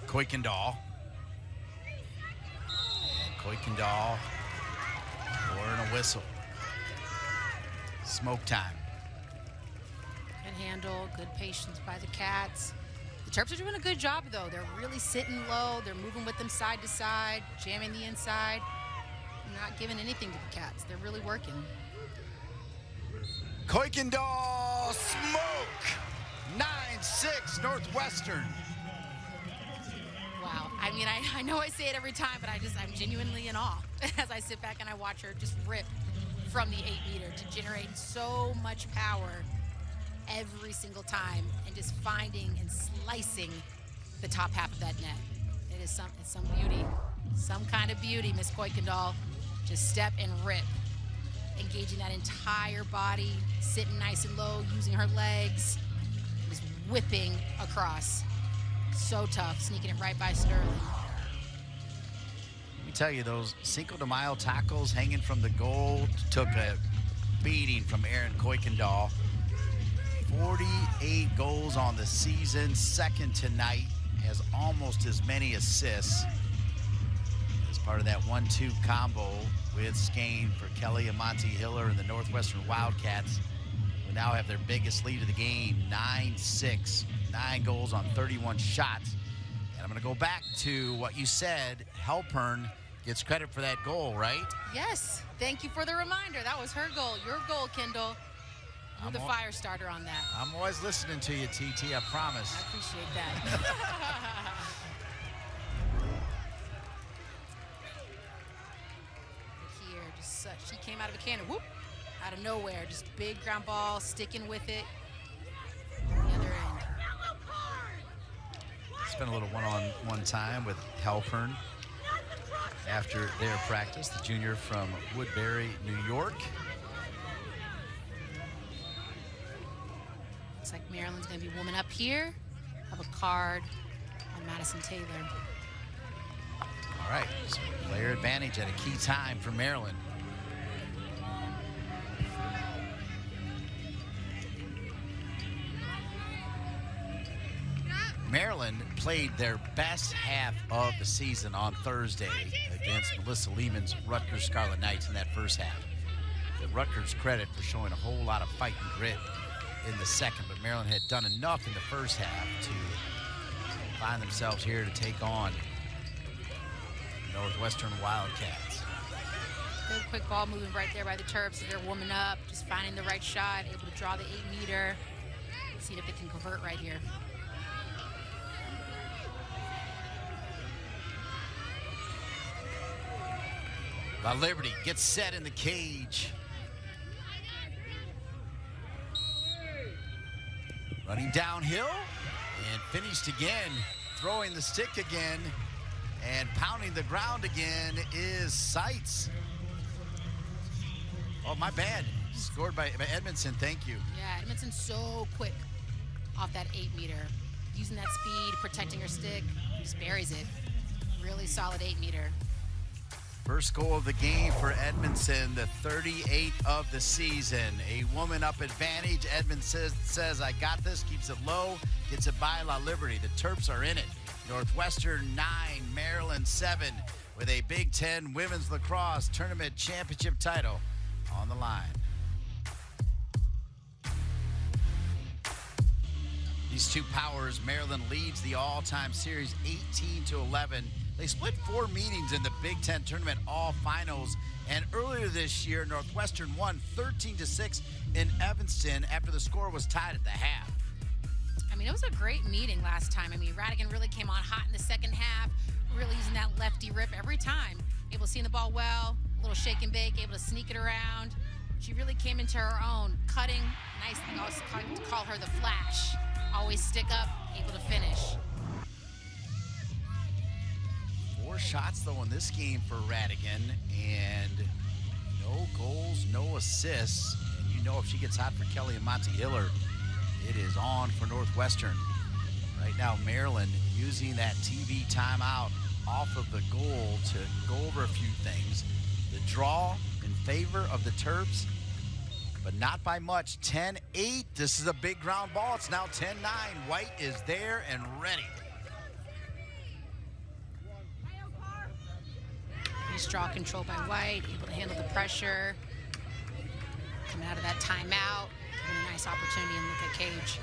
Speaker 1: Kuykendall. And Kuykendall blowing a whistle. Smoke time.
Speaker 2: handle, good patience by the Cats. The Terps are doing a good job, though. They're really sitting low. They're moving with them side to side, jamming the inside, not giving anything to the Cats. They're really working.
Speaker 1: Kuykendall smoke. 9-6 Northwestern.
Speaker 2: Wow. I mean, I know I say it every time, but I'm genuinely in awe as I sit back and I watch her just rip from the 8-meter to generate so much power every single time and just finding and slicing the top half of that net. It's some beauty, some kind of beauty, Miss Kuykendall. Just step and rip, engaging that entire body, sitting nice and low, using her legs, just whipping across. So tough, sneaking it right by Sterling.
Speaker 1: Let me tell you, those Cinco de Mayo tackles hanging from the goal took a beating from Erin Kuykendall. 48 goals on the season, second tonight, has almost as many assists as part of that 1-2 combo with Skane for Kelly Amante Hiller and the Northwestern Wildcats, who now have their biggest lead of the game, 9-6, 9 goals on 31 shots. And I'm gonna go back to what you said, Halpern gets credit for that goal, right?
Speaker 2: Yes, thank you for the reminder. That was her goal, your goal, Kendall. You're the fire starter on that.
Speaker 1: I'm always listening to you, TT, I promise.
Speaker 2: I appreciate that. Here, just such, she came out of a cannon, whoop, out of nowhere, just big ground ball, sticking with it. The other end.
Speaker 1: Spent a little one-on-one time with Halpern after their practice, the junior from Woodbury, New York.
Speaker 2: Looks like Maryland's going to be warming up here. Have a card on Madison Taylor.
Speaker 1: All right, so player advantage at a key time for Maryland. Maryland played their best half of the season on Thursday against Melissa Lehman's Rutgers Scarlet Knights in that first half. The Rutgers credit for showing a whole lot of fight and grit in the second, but Maryland had done enough in the first half to find themselves here to take on Northwestern Wildcats.
Speaker 2: Good quick ball moving right there by the Terps as they're warming up, just finding the right shot, able to draw the 8-meter. See if they can convert right here.
Speaker 1: La Liberty gets set in the cage. Running downhill and finished again, throwing the stick again and pounding the ground again is Seitz. Oh, my bad. Scored by Edmondson, thank you.
Speaker 2: Yeah, Edmondson's so quick off that 8-meter. Using that speed, protecting her stick, just buries it. Really solid 8-meter.
Speaker 1: First goal of the game for Edmondson, the 38th of the season. A woman up advantage. Edmondson says, I got this, keeps it low, gets it by La Liberty. The Terps are in it. Northwestern 9, Maryland 7, with a Big 10 Women's Lacrosse Tournament Championship title on the line. These two powers, Maryland leads the all-time series 18-11. They split 4 meetings in the Big 10 tournament all finals, and earlier this year, Northwestern won 13-6 in Evanston after the score was tied at the half.
Speaker 2: I mean, it was a great meeting last time. I mean, Radigan really came on hot in the second half, really using that lefty rip every time. Able to see the ball well, a little shake and bake, able to sneak it around. She really came into her own, cutting, nice thing, I always call her the flash. Always stick up, able to finish.
Speaker 1: 4 shots, though, in this game for Radigan, and no goals, no assists. And you know if she gets hot for Kelly Amante Hiller, it is on for Northwestern. Right now, Maryland using that TV timeout off of the goal to go over a few things. The draw in favor of the Terps, but not by much. 10-8. This is a big ground ball. It's now 10-9. White is there and ready.
Speaker 2: Nice draw control by White, able to handle the pressure. Coming out of that timeout, Giving a nice opportunity and look at Cage.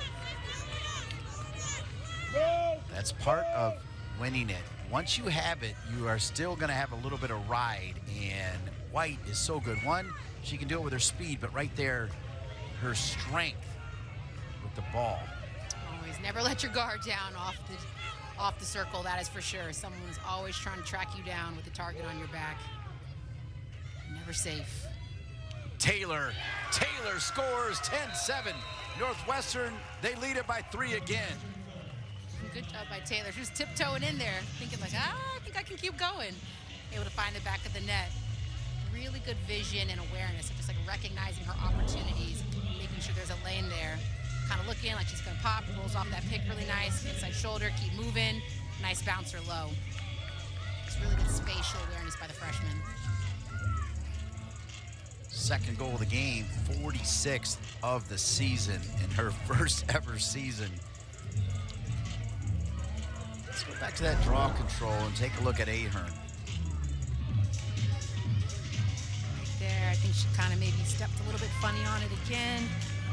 Speaker 1: That's part of winning it. Once you have it, you are still going to have a little bit of ride, and White is so good. One, she can do it with her speed, but right there, her strength with the ball.
Speaker 2: Always never let your guard down off the circle, that is for sure. Someone's always trying to track you down with a target on your back. Never safe.
Speaker 1: Taylor scores 10-7. Northwestern, they lead it by 3 again.
Speaker 2: Good job by Taylor. She was tiptoeing in there, thinking like, I think I can keep going. Able to find the back of the net. Really good vision and awareness of just like recognizing her opportunities, making sure there's a lane there. Kind of looking like she's gonna pop, rolls off that pick really nice, inside shoulder, keep moving. Nice bouncer low. It's really good spatial awareness by the freshman.
Speaker 1: Second goal of the game, 46th of the season in her first ever season. Let's go back to that draw control and take a look at Ahern.
Speaker 2: Right there, I think she kind of maybe stepped a little bit funny on it again.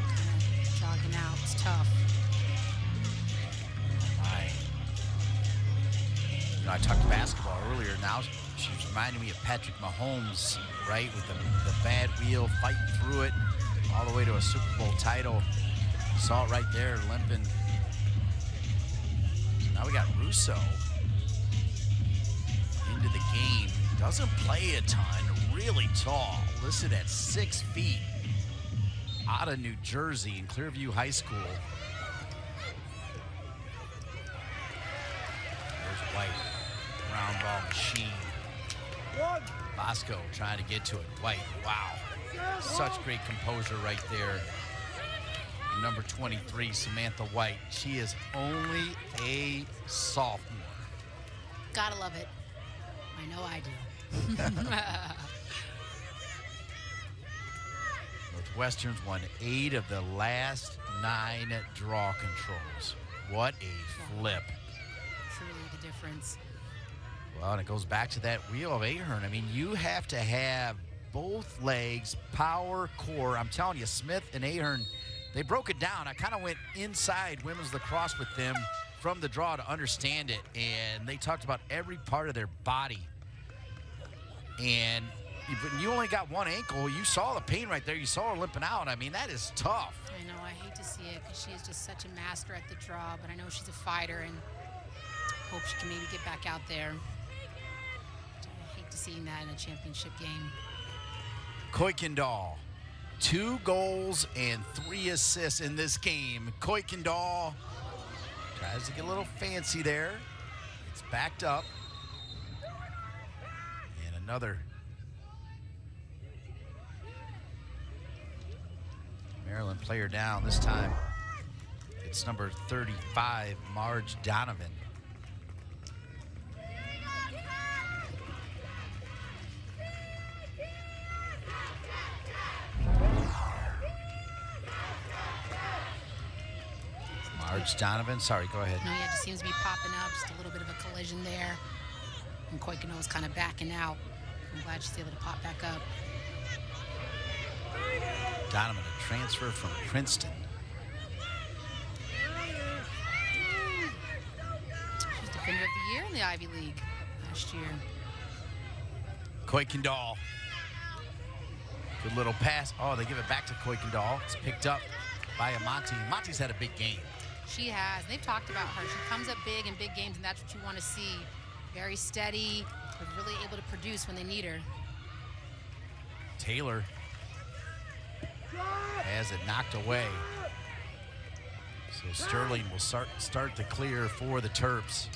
Speaker 2: Kind of jogging out, it's tough.
Speaker 1: You know, I talked basketball earlier. Now she's reminding me of Patrick Mahomes, right? With the bad wheel, fighting through it all the way to a Super Bowl title. You saw it right there, limping. Now we got Russo into the game. Doesn't play a ton, really tall. Listed at 6 feet. Out of New Jersey in Clearview High School. There's White, round ball machine. Bosco trying to get to it. White, wow. Such great composure right there. Number 23, Samantha White. She is only a sophomore.
Speaker 2: Gotta love it. I know I do.
Speaker 1: Northwestern's won 8 of the last 9 draw controls. What a flip.
Speaker 2: Truly the difference.
Speaker 1: Well, and it goes back to that wheel of Ahern. I mean, you have to have both legs, power, core. I'm telling you, Smith and Ahern, they broke it down. I kind of went inside women's lacrosse with them from the draw to understand it, and they talked about every part of their body. And you only got one ankle. You saw the pain right there. You saw her limping out. I mean, that is tough.
Speaker 2: I know, I hate to see it because she is just such a master at the draw, but I know she's a fighter and hope she can maybe get back out there. I hate to see that in a championship game.
Speaker 1: Kuykendall, 2 goals and 3 assists in this game. Kuykendall tries to get a little fancy there. It's backed up. And another Maryland player down. This time it's number 35, Marge Donovan. Marge Donovan, sorry, go ahead.
Speaker 2: No, yeah, it just seems to be popping up. Just a little bit of a collision there. And Kuykendall was kind of backing out. I'm glad she's able to pop back up.
Speaker 1: Donovan, a transfer from Princeton.
Speaker 2: She was Defender of the Year in the Ivy League last year.
Speaker 1: Kuykendall. Good little pass. Oh, they give it back to Kuykendall. It's picked up by Amati. Amati's had a big game.
Speaker 2: She has. They've talked about her. She comes up big in big games, and that's what you want to see. Very steady, but really able to produce when they need her.
Speaker 1: Taylor has it knocked away. So Sterling will start the clear for the Terps.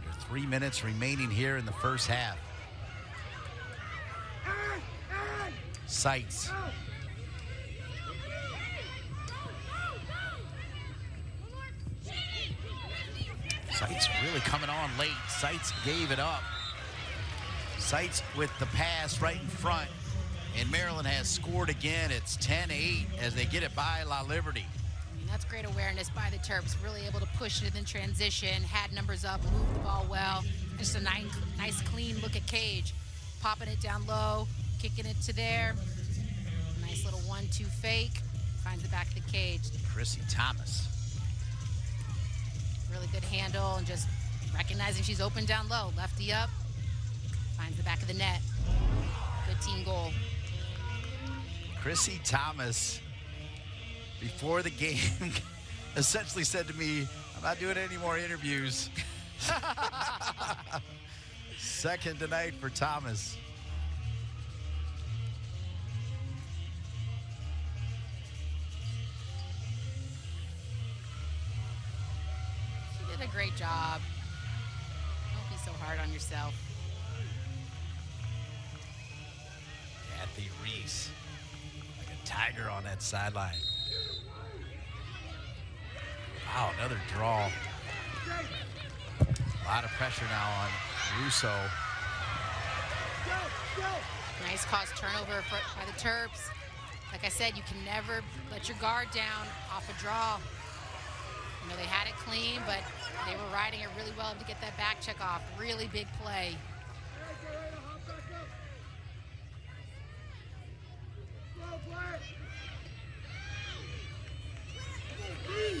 Speaker 1: There are 3 minutes remaining here in the first half. Seitz. Seitz really coming on late. Seitz gave it up. Seitz with the pass right in front. And Maryland has scored again. It's 10-8 as they get it by La Liberty.
Speaker 2: I mean, that's great awareness by the Terps. Really able to push it in transition, had numbers up, moved the ball well. Just a nice clean look at Cage. Popping it down low, kicking it to there. Nice little 1-2 fake. finds the back of the cage.
Speaker 1: Chrissy Thomas.
Speaker 2: Really good handle and just recognizing she's open down low. Lefty up, finds the back of the net. Good team goal.
Speaker 1: Chrissy Thomas, before the game, essentially said to me, I'm not doing any more interviews. Second tonight for Thomas.
Speaker 2: You did a great job. Don't be so hard on yourself.
Speaker 1: Kathy Reese, like a tiger on that sideline. Wow, another draw. A lot of pressure now on Russo.
Speaker 2: Nice caused turnover by the Terps. Like I said, you can never let your guard down off a draw. You know, they had it clean, but they were riding it really well to get that back check off. Really big play.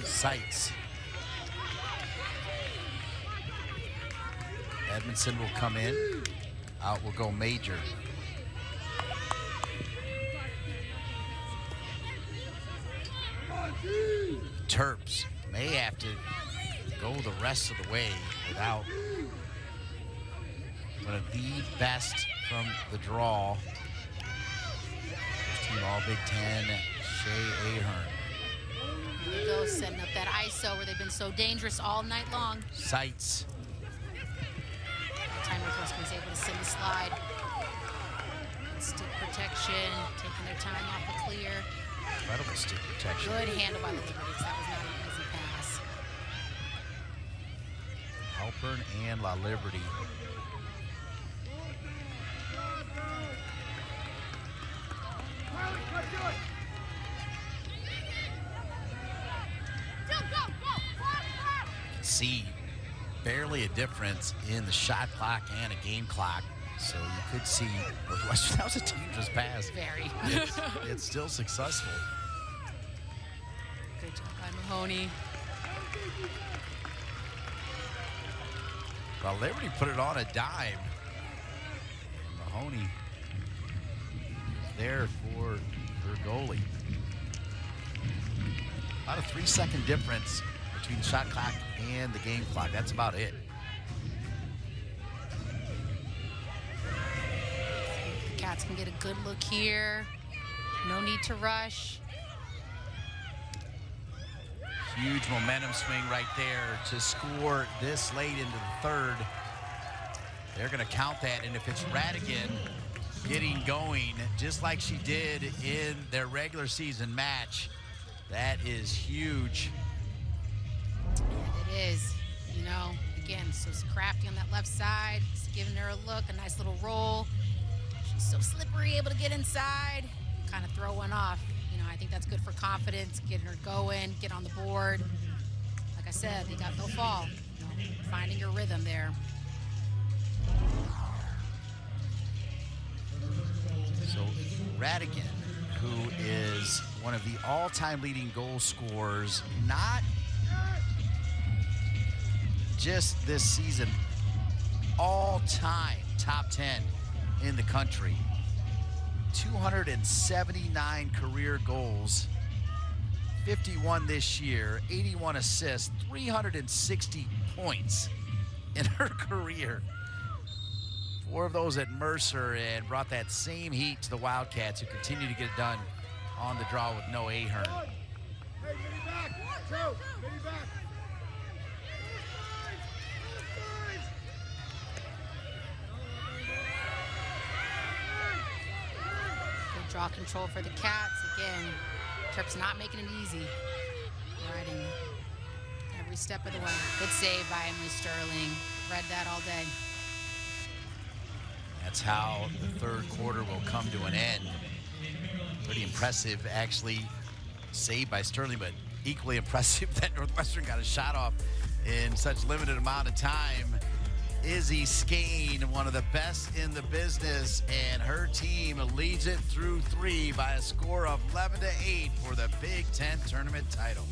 Speaker 1: Sights. Edmondson will come in. Out will go Major. Terps may have to go the rest of the way without one of the best from the draw. Team all Big 10, Shea Ahern.
Speaker 2: Here we go, setting up that ISO where they've been so dangerous all night long.
Speaker 1: Sights.
Speaker 2: That time Northwestern was able to send the slide. Stick protection, taking their time off the clear.
Speaker 1: Incredible stick protection.
Speaker 2: Good handle by the Liberties. That was not an easy pass.
Speaker 1: Halpern and La Liberty. See barely a difference in the shot clock and a game clock. So you could see Northwestern, that was a dangerous pass.
Speaker 2: Very.
Speaker 1: It's still successful.
Speaker 2: Good job by Mahoney.
Speaker 1: Well, Liberty put it on a dime. And Mahoney there for her goalie. About a 3-second difference between the shot clock and the game clock. That's about it.
Speaker 2: The Cats can get a good look here. No need to rush.
Speaker 1: Huge momentum swing right there to score this late into the third. They're going to count that, and if it's Radigan getting going just like she did in their regular season match, that is huge.
Speaker 2: Yeah, it is. You know, again, so crafty on that left side, just giving her a look, a nice little roll. She's so slippery, able to get inside, kind of throw one off. You know, I think that's good for confidence, getting her going, get on the board. Like I said, they got no fall. You know, finding your rhythm there.
Speaker 1: So Radigan, who is one of the all-time leading goal scorers, not just this season, all-time top 10 in the country. 279 career goals, 51 this year, 81 assists, 360 points in her career. 4 of those at Mercer, and brought that same heat to the Wildcats, who continue to get it done on the draw with no Ahern.
Speaker 3: Hey, mini back. 2, mini back.
Speaker 2: Good draw control for the Cats. Again, Terps not making it easy. Riding every step of the way. Good save by Emily Sterling. Read that all day.
Speaker 1: That's how the third quarter will come to an end. Pretty impressive, actually, saved by Sterling, but equally impressive that Northwestern got a shot off in such limited amount of time. Izzy Skane, one of the best in the business, and her team leads it through 3 by a score of 11-8 for the Big 10 tournament title.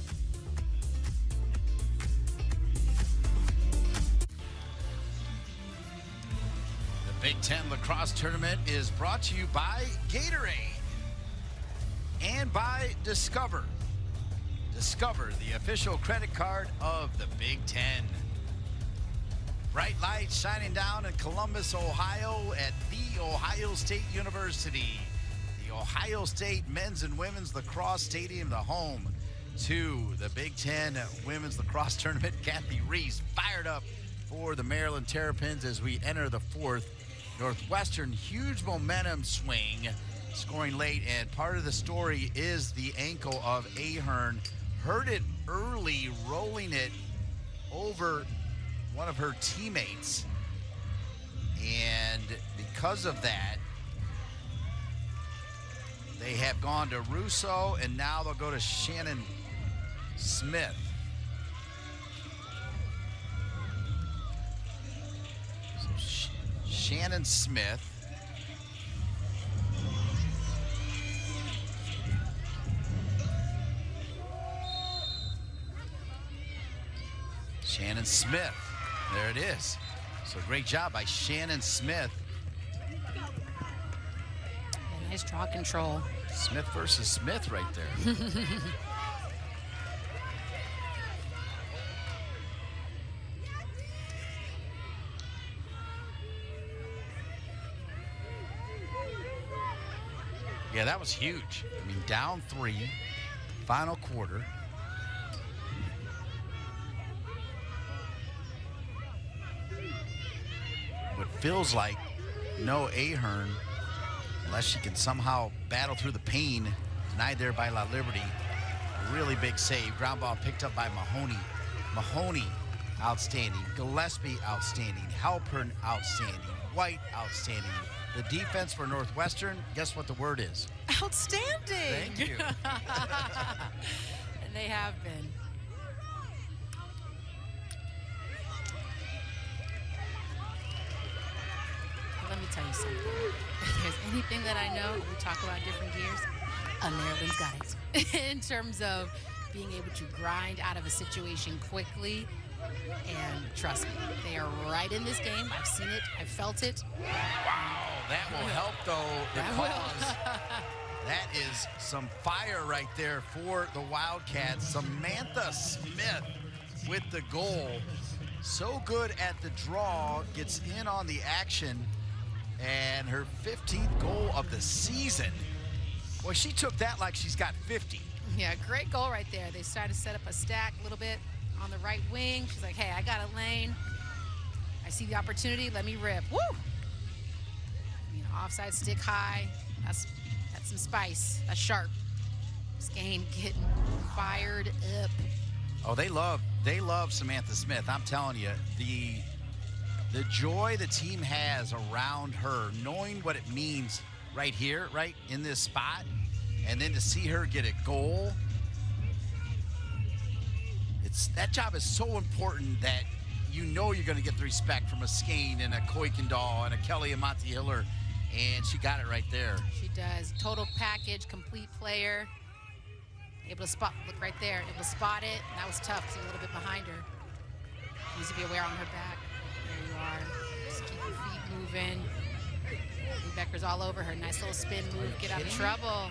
Speaker 1: The Big 10 lacrosse tournament is brought to you by Gatorade and by Discover. Discover, the official credit card of the Big 10. Bright lights shining down in Columbus, Ohio at The Ohio State University. The Ohio State Men's and Women's Lacrosse Stadium, the home to the Big 10 Women's Lacrosse Tournament. Kathy Reese fired up for the Maryland Terrapins as we enter the 4th. Northwestern, huge momentum swing, scoring late, and part of the story is the ankle of Ahern. Hurt it early, rolling it over one of her teammates, and because of that, they have gone to Russo, and now they'll go to Shannon Smith. So Shannon Smith. Shannon Smith. There it is. So great job by Shannon Smith.
Speaker 2: Yeah, nice draw control.
Speaker 1: Smith versus Smith right there. Yeah, that was huge. I mean, down 3, final quarter. What feels like no Ahern, unless she can somehow battle through the pain, denied there by La Liberty. A really big save. Ground ball picked up by Mahoney. Mahoney, outstanding. Gillespie, outstanding. Halpern, outstanding. White, outstanding. The defense for Northwestern, guess what the word is?
Speaker 2: Outstanding.
Speaker 1: Thank you.
Speaker 2: And they have been. Let me tell you something. If there's anything that I know, we talk about different gears, Maryland's got it. In terms of being able to grind out of a situation quickly, and trust me, they are right in this game. I've seen it, I've felt it.
Speaker 1: Wow, that will help though, because that is some fire right there for the Wildcats. Samantha Smith with the goal. So good at the draw, gets in on the action, and her 15th goal of the season. Boy, she took that like she's got 50.
Speaker 2: Yeah, great goal right there. They started to set up a stack a little bit on the right wing. She's like, hey, I got a lane. I see the opportunity, let me rip. Woo! I mean, offside stick high. That's some spice. That's sharp. Skane getting fired up.
Speaker 1: Oh, they love Samantha Smith. I'm telling you, the joy the team has around her, knowing what it means right here, right in this spot, and then to see her get a goal. That job is so important that you know you're going to get the respect from a Skane and a Kuykendall and a Kelly and Monty Hiller, and she got it right there.
Speaker 2: She does. Total package, complete player. Able to spot, look right there, able to spot it. And that was tough because a little bit behind her. Needs to be aware on her back. There you are. Just keep your feet moving. Becker's all over her. Nice little spin move. Get out of trouble.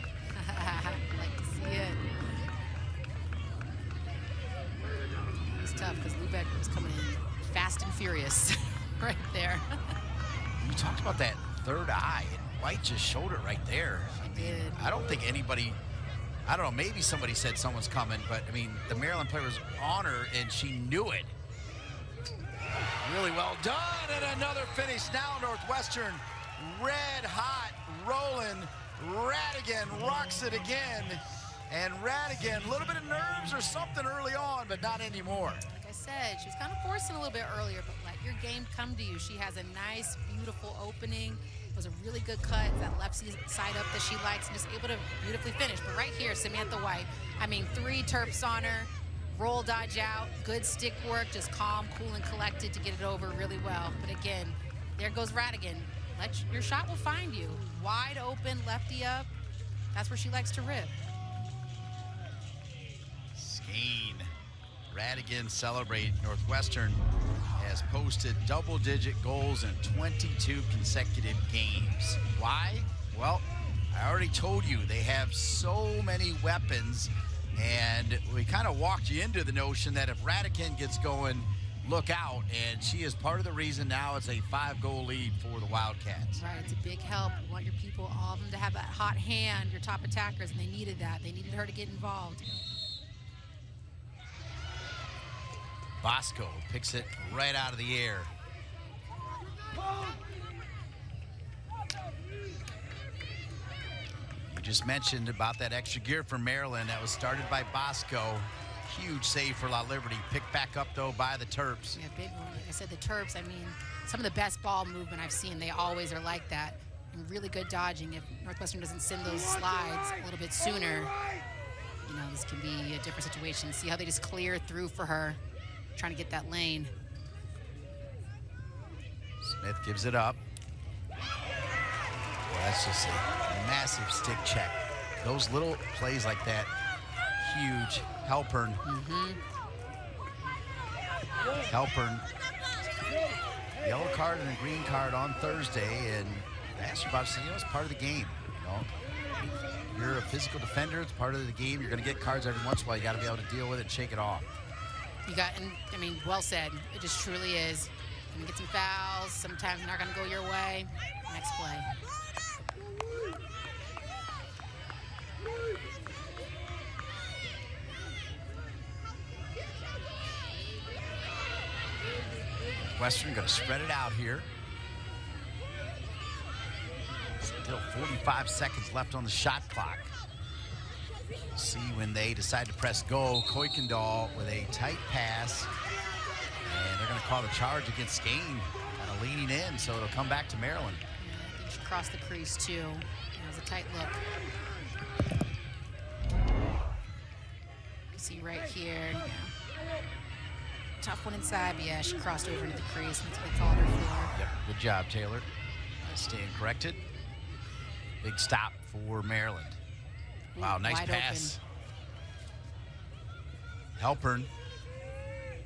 Speaker 2: Like to see it. It was tough because Lubecker was coming in fast and furious right there.
Speaker 1: You talked about that third eye, and White just showed it right there.
Speaker 2: She did.
Speaker 1: I don't think anybody, I don't know, maybe somebody said someone's coming, but I mean, the Maryland player was on her, and she knew it. Really well done, and another finish. Now Northwestern, red hot, rolling. Radigan rocks it again, and Radigan, a little bit of nerves or something early on, but not anymore.
Speaker 2: Like I said, she was kind of forcing a little bit earlier, but let your game come to you. She has a nice, beautiful opening. It was a really good cut, that left side up that she likes, and just able to beautifully finish. But right here, Samantha White, I mean, 3 Terps on her, roll dodge out, good stick work, just calm, cool, and collected to get it over really well. But again, there goes Radigan. Your shot will find you. Wide open, lefty up. That's where she likes to rip.
Speaker 1: Skane. Radigan celebrate. Northwestern has posted double-digit goals in 22 consecutive games. Why? Well, I already told you they have so many weapons, and we kind of walked you into the notion that if Radigan gets going, look out, and she is part of the reason now it's a 5-goal lead for the Wildcats.
Speaker 2: Right, it's a big help. You want your people, all of them, to have that hot hand, your top attackers, and they needed that. They needed her to get involved.
Speaker 1: Bosco picks it right out of the air. You just mentioned about that extra gear for Maryland that was started by Bosco. Huge save for La Liberty. Picked back up, though, by the Terps.
Speaker 2: Yeah, big one. Like I said, the Terps, I mean, some of the best ball movement I've seen. They always are like that. And really good dodging. If Northwestern doesn't send those slides a little bit sooner, you know, this can be a different situation. See how they just clear through for her, trying to get that lane.
Speaker 1: Smith gives it up. Well, that's just a massive stick check. Those little plays like that, huge. Halpern. Halpern. Yellow card and a green card on Thursday, and I asked you about it, you know, it's part of the game. You know, you're a physical defender, it's part of the game. You're going to get cards every once in a while. You got to be able to deal with it and shake it off.
Speaker 2: You got, and I mean, well said. It just truly is. You're gonna get some fouls. Sometimes they're not gonna go your way. Next play.
Speaker 1: Western gonna spread it out here. Still 45 seconds left on the shot clock. See when they decide to press go. Kuykendall with a tight pass. And they're going to call the charge against Skane. Kind of leaning in, so it'll come back to Maryland.
Speaker 2: Yeah, I think she crossed the crease, too. It was a tight look. You see right here. Yeah. Tough one inside, but yeah, she crossed over into the crease. That's what they called her for.
Speaker 1: Yep, good job, Taylor. Staying corrected. Big stop for Maryland. Wow, nice pass. Halpern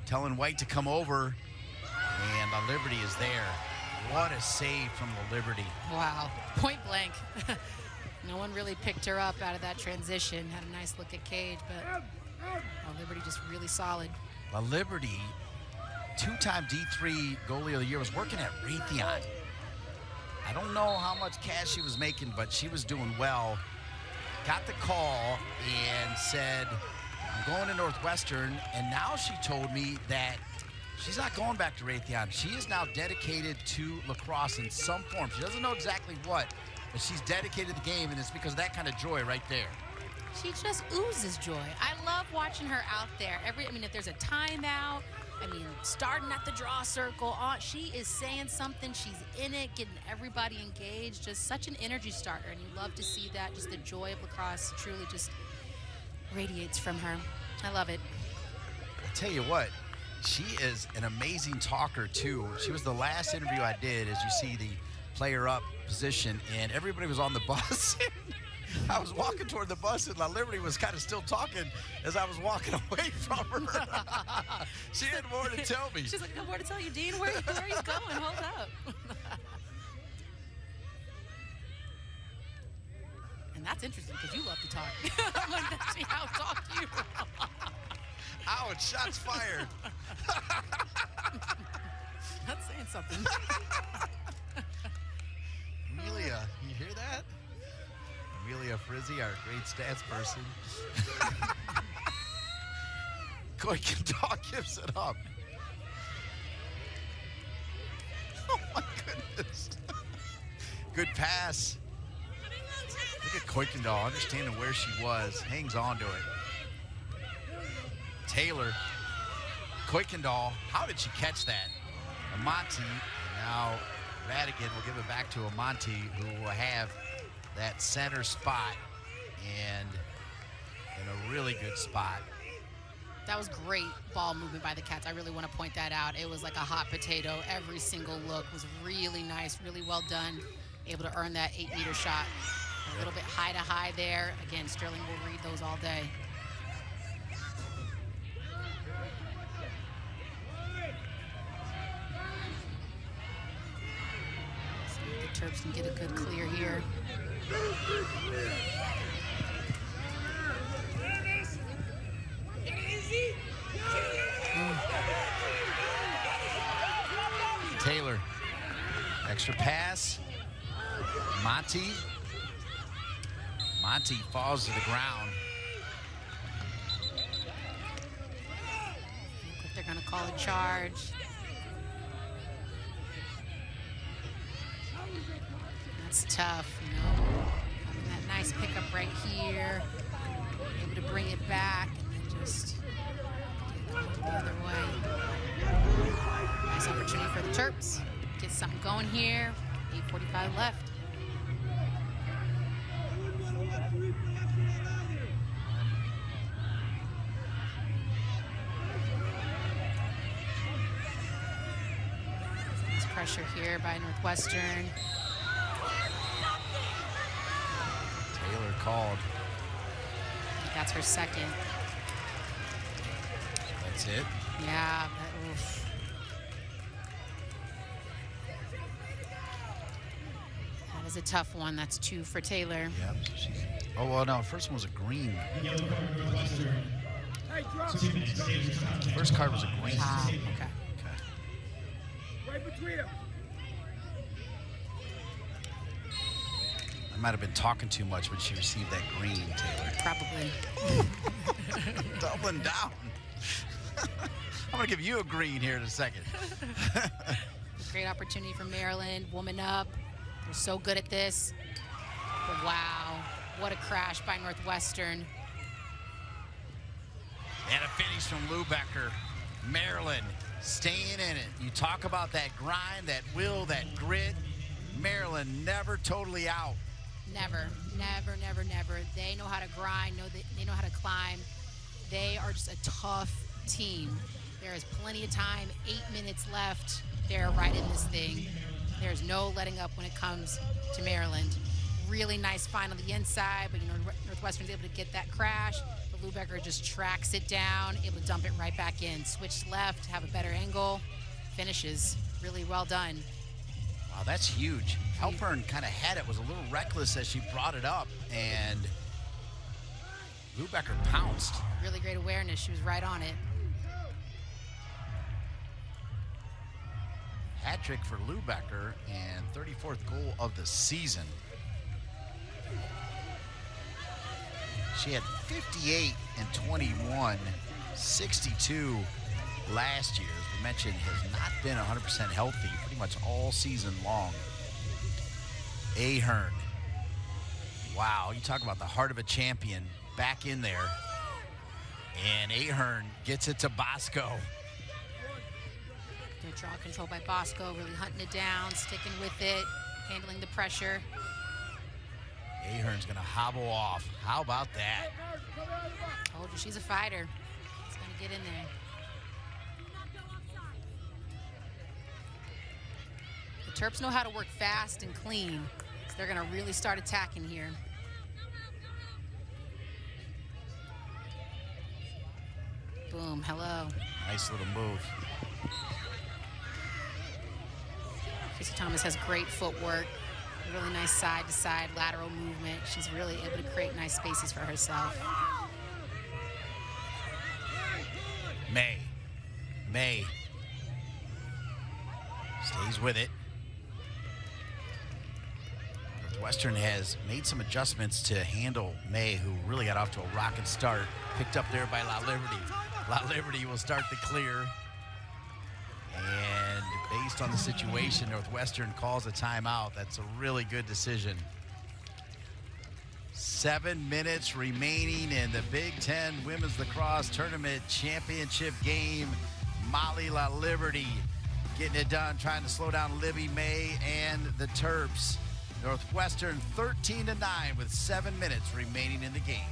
Speaker 1: telling White to come over, and La Liberty is there. What a save from La Liberty.
Speaker 2: Wow, point blank. No one really picked her up out of that transition. Had a nice look at Cage, but La Liberty just really solid.
Speaker 1: La Liberty, two-time D3 goalie of the year, was working at Raytheon. I don't know how much cash she was making, but she was doing well. Got the call and said, I'm going to Northwestern, and now she told me that she's not going back to Raytheon. She is now dedicated to lacrosse in some form. She doesn't know exactly what, but she's dedicated to the game, and it's because of that kind of joy right there.
Speaker 2: She just oozes joy. I love watching her out there. I mean, if there's a timeout, I mean, starting at the draw circle, she is saying something. She's in it, getting everybody engaged. Just such an energy starter, and you love to see that. Just the joy of lacrosse truly just radiates from her. I love it.
Speaker 1: I'll tell you what, she is an amazing talker, too. She was the last interview I did, as you see the player up position, and everybody was on the bus. I was walking toward the bus, and La Liberty was kind of still talking as I was walking away from her. She had more to tell me.
Speaker 2: She's like, no more to tell you, Dean. Where are you going? Hold up. And that's interesting because you love to talk. I'm like, that's how I talk to you.
Speaker 1: Ouch, shots fired.
Speaker 2: That's saying something.
Speaker 1: Amelia, you hear that? Amelia Frizzy, our great stats person. Kuykendall gives it up. Oh my goodness. Good pass. Look at Kuykendall, understanding where she was, hangs on to it. Taylor, Kuykendall, how did she catch that? Amonte, now Radigan will give it back to Amonte, who will have that center spot, and in a really good spot
Speaker 2: That was great ball movement by the Cats. I really want to point that out. It was like a hot potato. Every single look was really nice, really well done. Able to earn that 8-meter shot. A little bit high to high there. Again, Sterling will read those all day. See if the Terps can get a good clear here.
Speaker 1: Taylor, extra pass. Monty falls to the ground.
Speaker 2: Look like they're gonna call a charge. That's tough, you know. Having that nice pickup right here. Able to bring it back and then just get the other way. Nice opportunity for the Terps. Get something going here. 8:45 left. Nice pressure here by Northwestern.
Speaker 1: Taylor called.
Speaker 2: I think that's her second.
Speaker 1: That's it.
Speaker 2: Yeah, oof. That is a tough one. That's 2 for Taylor.
Speaker 1: Yep. Oh, well, no, first one was a green.
Speaker 3: Hey, drop.
Speaker 1: First card was a green.
Speaker 2: Ah, okay.
Speaker 1: Okay.
Speaker 3: Right between them.
Speaker 1: I might have been talking too much when she received that green, Taylor.
Speaker 2: Probably.
Speaker 1: Doubling down. I'm going to give you a green here in a second.
Speaker 2: Great opportunity for Maryland. Woman up. They're so good at this. But wow, what a crash by Northwestern.
Speaker 1: And a finish from Lubecker. Maryland staying in it. You talk about that grind, that will, that grit. Maryland never totally out.
Speaker 2: Never. They know how to grind. They know how to climb. They are just a tough team. There is plenty of time. 8 minutes left. They're right in this thing. There's no letting up when it comes to Maryland. Really nice find on the inside, but you know Northwestern's able to get that crash. But Lubecker just tracks it down, able to dump it right back in. Switch left, have a better angle, finishes. Really well done.
Speaker 1: Wow, that's huge. Halpern kind of had it, was a little reckless as she brought it up, and Lubecker pounced.
Speaker 2: Really great awareness. She was right on it.
Speaker 1: Hat trick for Lubecker and 34th goal of the season. She had 58 and 21, 62 last year. As we mentioned, has not been 100% healthy pretty much all season long. Ahern. Wow, you talk about the heart of a champion back in there. And Ahern gets it to Bosco.
Speaker 2: Good draw control by Bosco, really hunting it down, sticking with it, handling the pressure.
Speaker 1: Ahern's gonna hobble off. How about that?
Speaker 2: Told you, she's a fighter. She's gonna get in there. The Terps know how to work fast and clean, so they're gonna really start attacking here. Boom, hello.
Speaker 1: Nice little move.
Speaker 2: Casey Thomas has great footwork, really nice side-to-side lateral movement. She's really able to create nice spaces for herself.
Speaker 1: May stays with it. Northwestern has made some adjustments to handle May, who really got off to a rocking start. Picked up there by La Liberty. La Liberty will start the clear. And based on the situation, Northwestern calls a timeout. That's a really good decision. 7 minutes remaining in the Big 10 Women's Lacrosse Tournament Championship game. Molly La Liberty getting it done, trying to slow down Libby May and the Terps. Northwestern 13-9 with 7 minutes remaining in the game.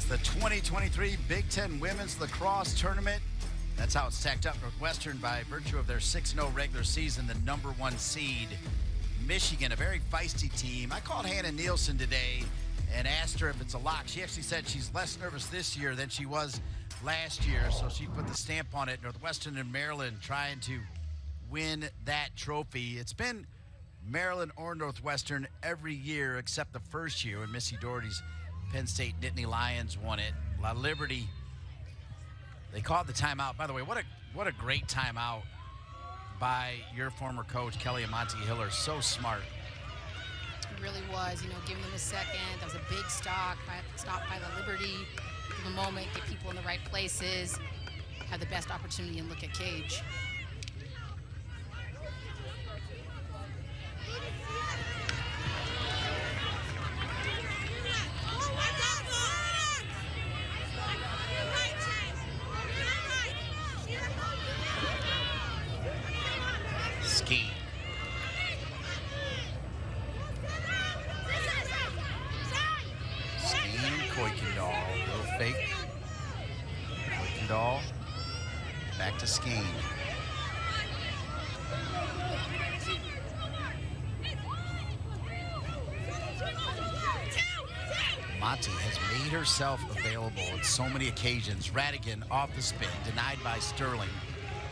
Speaker 1: the 2023 Big 10 Women's Lacrosse Tournament. That's how it's stacked up. Northwestern, by virtue of their 6-0 regular season, the #1 seed. Michigan, a very feisty team. I called Hannah Nielsen today and asked her if it's a lock. She actually said she's less nervous this year than she was last year, so she put the stamp on it. Northwestern and Maryland trying to win that trophy. It's been Maryland or Northwestern every year except the first year when Missy Doherty's Penn State Nittany Lions won it. La Liberty, they called the timeout. By the way, what a great timeout by your former coach, Kelly Amonte Hiller. So smart.
Speaker 2: It really was, you know, giving them a second. That was a big stop by La Liberty. Give a moment, get people in the right places, have the best opportunity, and look at Cage.
Speaker 1: Ski. Kuykendall, little fake. Kuykendall, back to Skeen. Monty has made herself available on so many occasions. Radigan off the spin, denied by Sterling.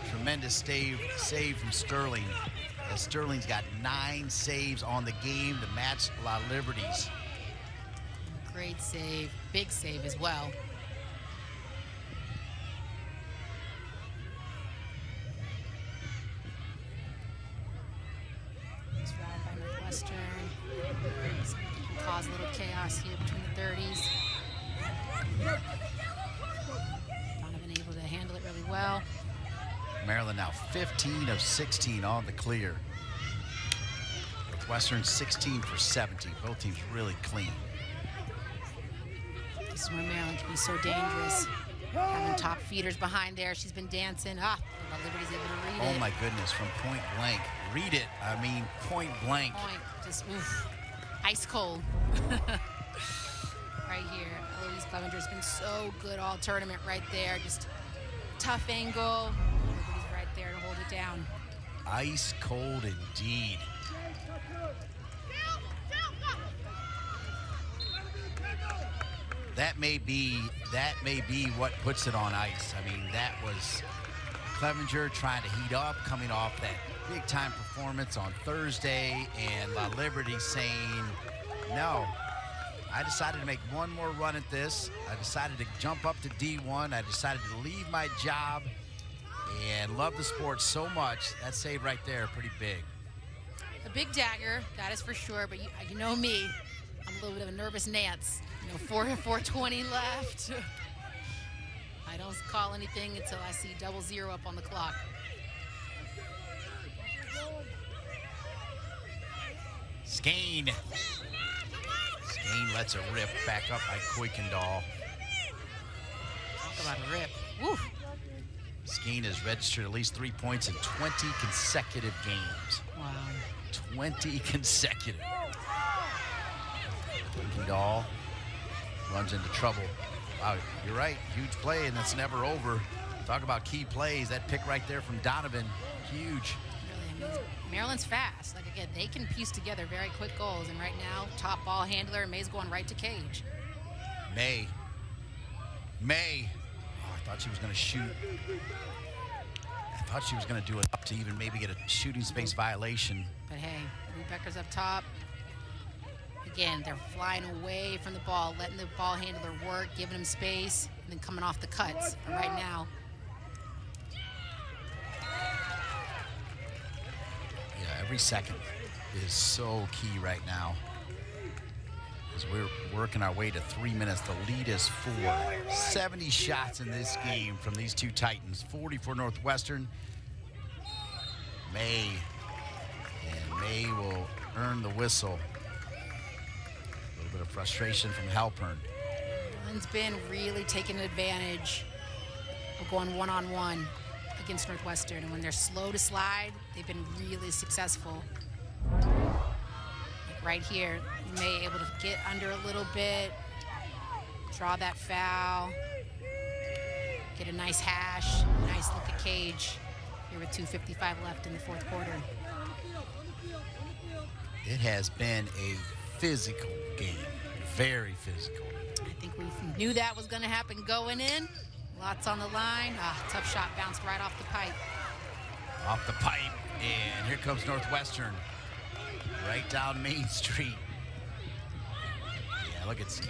Speaker 1: Tremendous save from Sterling. As Sterling's got 9 saves on the game to match La Liberty's.
Speaker 2: Great save, big save as well. Nice ride by Northwestern. Cause a little chaos here between the 30s. Donovan able to handle it really well.
Speaker 1: Maryland now 15 of 16 on the clear. Northwestern 16 for 17. Both teams really clean.
Speaker 2: This is where Maryland can be so dangerous. Having top feeders behind there. She's been dancing. La Liberty's able to read it.
Speaker 1: Oh my goodness, from point blank. Read it, I mean point blank.
Speaker 2: Point, just oof. Ice cold. Right here. Eloise Clevenger's been so good all tournament right there. Just tough angle. Liberty's right there to hold it down.
Speaker 1: Ice cold indeed. That may be what puts it on ice. I mean, that was Clevenger trying to heat up, coming off that big-time performance on Thursday, and La Liberty saying, no, I decided to make one more run at this. I decided to jump up to D1. I decided to leave my job and love the sport so much. That save right there, pretty big.
Speaker 2: A big dagger, that is for sure, but you know me. I'm a little bit of a nervous Nance. You know, 4:20 left. I don't call anything until I see 00 up on the clock.
Speaker 1: Skeen. Skeen lets it rip back up by Kuykendall.
Speaker 2: Talk about a rip. Woo.
Speaker 1: Skeen has registered at least 3 points in 20 consecutive games.
Speaker 2: Wow.
Speaker 1: 20 consecutive. Kuykendall runs into trouble. Wow, you're right. Huge play, and that's never over. Talk about key plays. That pick right there from Donovan, huge.
Speaker 2: Really, I mean, Maryland's fast. Like, again, they can piece together very quick goals, and right now, top ball handler, May's going right to Cage.
Speaker 1: May. Oh, I thought she was going to shoot. I thought she was going to do it up to even maybe get a shooting space violation.
Speaker 2: But hey, Becker's up top. Again, they're flying away from the ball, letting the ball handler work, giving him space, and then coming off the cuts. But right now,
Speaker 1: yeah, every second is so key right now. As we're working our way to 3 minutes, the lead is 4. 70 shots in this game from these two Titans. 40 for Northwestern. May. And May will earn the whistle. A little bit of frustration from Halpern.
Speaker 2: Maryland's been really taking advantage of going one-on-one against Northwestern. And when they're slow to slide, they've been really successful. Like right here, May able to get under a little bit, Draw that foul. Get a nice hash, nice look at Cage here with 2:55 left in the fourth quarter.
Speaker 1: It has been a physical game, very physical.
Speaker 2: I think we knew that was going to happen going in. Lots on the line. Tough shot bounced right off the pipe.
Speaker 1: Off the pipe, and here comes Northwestern. Right down Main Street. Yeah, look at Skane.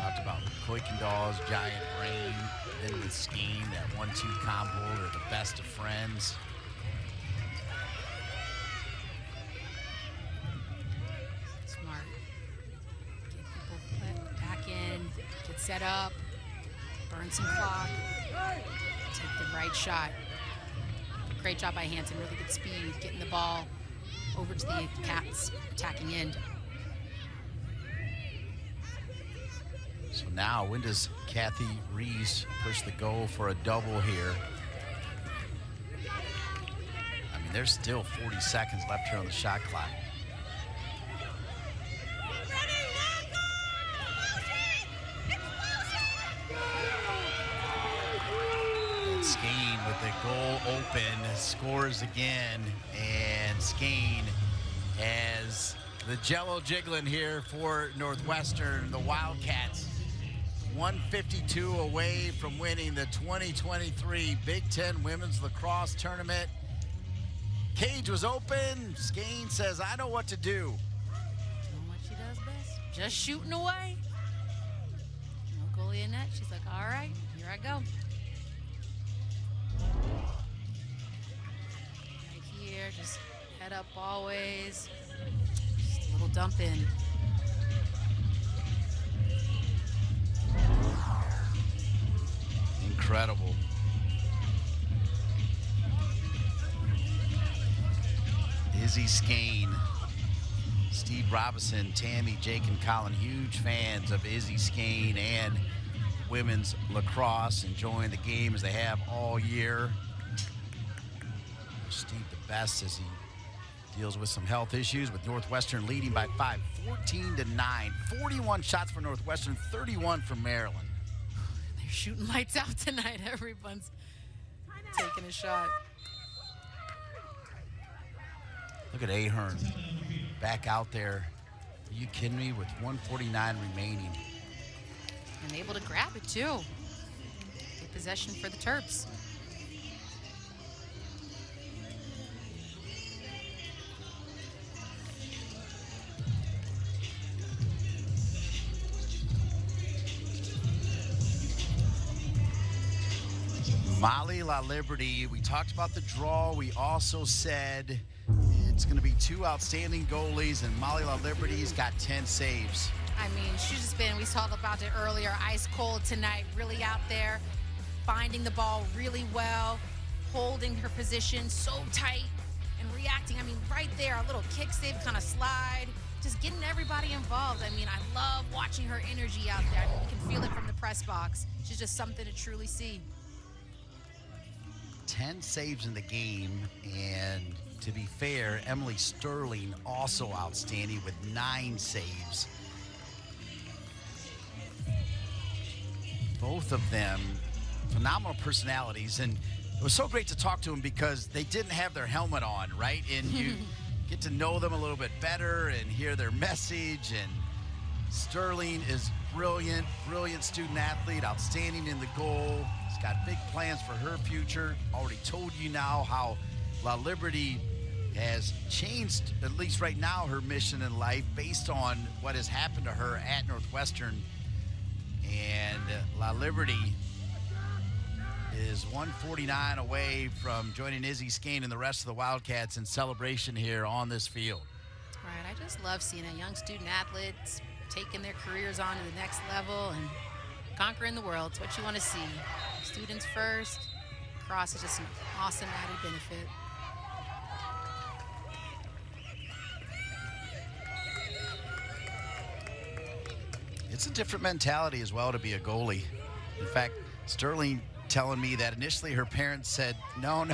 Speaker 1: Talked about Kuykendall's giant brain, then with Skane, that 1-2 combo. They're the best of friends.
Speaker 2: Smart. Get people back in, get set up, burn some clock, take the right shot. Great job by Hansen, really good speed, getting the ball over to the Cats' attacking end.
Speaker 1: So now, when does Kathy Reese push the goal for a double here? I mean, there's still 40 seconds left here on the shot clock. And Skane with the goal open, scores again, and Skane has the jello jiggling here for Northwestern, the Wildcats. 152 away from winning the 2023 Big 10 Women's Lacrosse Tournament. Cage was open. Skane says, I know what to do.
Speaker 2: Doing what she does best, just shooting away. No goalie in net. She's like, all right, here I go. Right here, just head up always. Just a little dump in.
Speaker 1: Incredible. Izzy Skane, Steve Robinson, Tammy, Jake, and Colin, huge fans of Izzy Skane and women's lacrosse, enjoying the game as they have all year. Steve the best as he deals with some health issues, with Northwestern leading by 5, 14-9. 41 shots for Northwestern, 31 for Maryland.
Speaker 2: They're shooting lights out tonight. Everyone's taking a shot.
Speaker 1: Look at Ahern back out there. Are you kidding me? With 1:49 remaining.
Speaker 2: And able to grab it too. Good possession for the Terps.
Speaker 1: Molly La Liberty, we talked about the draw. We also said it's going to be 2 outstanding goalies, and Molly La Liberty's got 10 saves.
Speaker 2: I mean, she's just been, we talked about it earlier, ice cold tonight, really out there, finding the ball really well, holding her position so tight, and reacting. I mean, right there, a little kick save, kind of slide, just getting everybody involved. I mean, I love watching her energy out there. I mean, you can feel it from the press box. She's just something to truly see.
Speaker 1: 10 saves in the game, and to be fair, Emily Sterling also outstanding with 9 saves. Both of them phenomenal personalities, and it was so great to talk to them because they didn't have their helmet on, right? And you get to know them a little bit better and hear their message. And Sterling is brilliant, brilliant student athlete, outstanding in the goal. He's got big plans for her future. Already told you now how La Liberty has changed, at least right now, her mission in life based on what has happened to her at Northwestern. And La Liberty is 149 away from joining Izzy Skane and the rest of the Wildcats in celebration here on this field.
Speaker 2: Right, I just love seeing a young student athletes taking their careers on to the next level and conquering the world. It's what you want to see. Students first. Lacrosse is just an awesome added benefit.
Speaker 1: It's a different mentality as well to be a goalie. In fact, Sterling telling me that initially her parents said, no,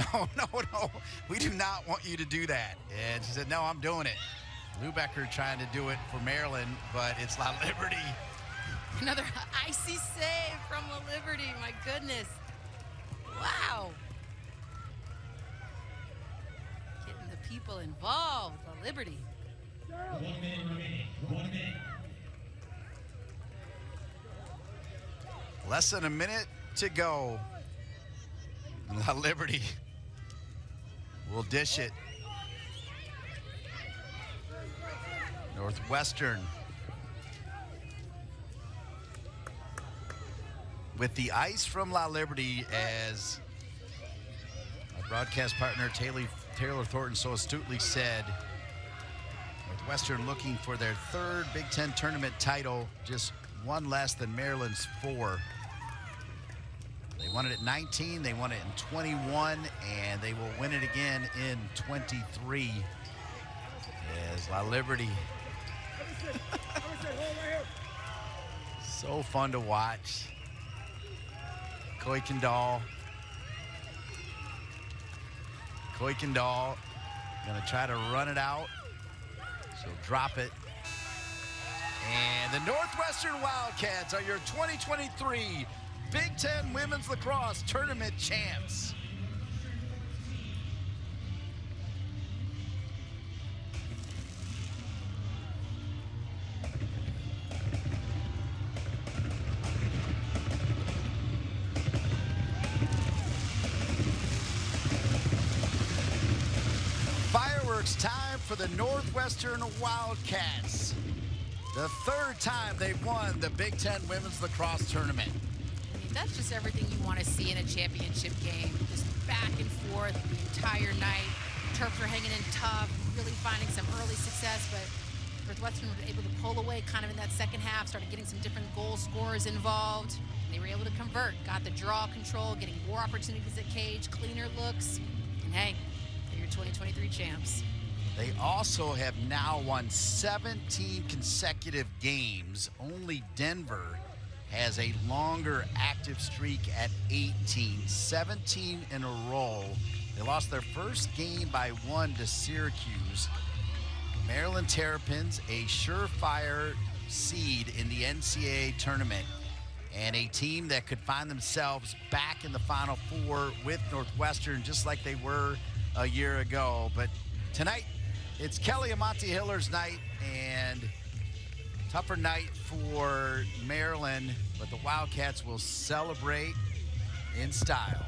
Speaker 1: we do not want you to do that. And she said, no, I'm doing it. Lou Becker trying to do it for Maryland, but it's La Liberty
Speaker 2: Another icy save from La Liberty. My goodness. Wow. Getting the people involved. La Liberty.
Speaker 3: 1 minute remaining. 1 minute.
Speaker 1: Less than a minute to go. La Liberty will dish it. Northwestern with the ice from La Liberty, as our broadcast partner Taylor Thornton so astutely said. Northwestern looking for their third Big Ten tournament title, just one less than Maryland's 4. They won it at 19, they won it in 21, and they will win it again in 23. As La Liberty. So fun to watch. Kuykendall gonna try to run it out. She'll drop it. And the Northwestern Wildcats are your 2023 Big Ten Women's Lacrosse Tournament champs. Fireworks time for the Northwestern Wildcats. The third time they've won the Big Ten Women's Lacrosse Tournament.
Speaker 2: I mean, that's just everything you want to see in a championship game. Just back and forth the entire night. Terps are hanging in tough, really finding some early success, but Northwestern was able to pull away kind of in that second half, started getting some different goal scorers involved. They were able to convert, got the draw control, getting more opportunities at cage, cleaner looks, and hey, they're your 2023 champs.
Speaker 1: They also have now won 17 consecutive games. Only Denver has a longer active streak at 18, 17 in a row. They lost their first game by 1 to Syracuse. Maryland Terrapins, a surefire seed in the NCAA tournament, and a team that could find themselves back in the Final Four with Northwestern, just like they were a year ago. But tonight, it's Kelly Amonte-Hiller's night, and tougher night for Maryland, but the Wildcats will celebrate in style.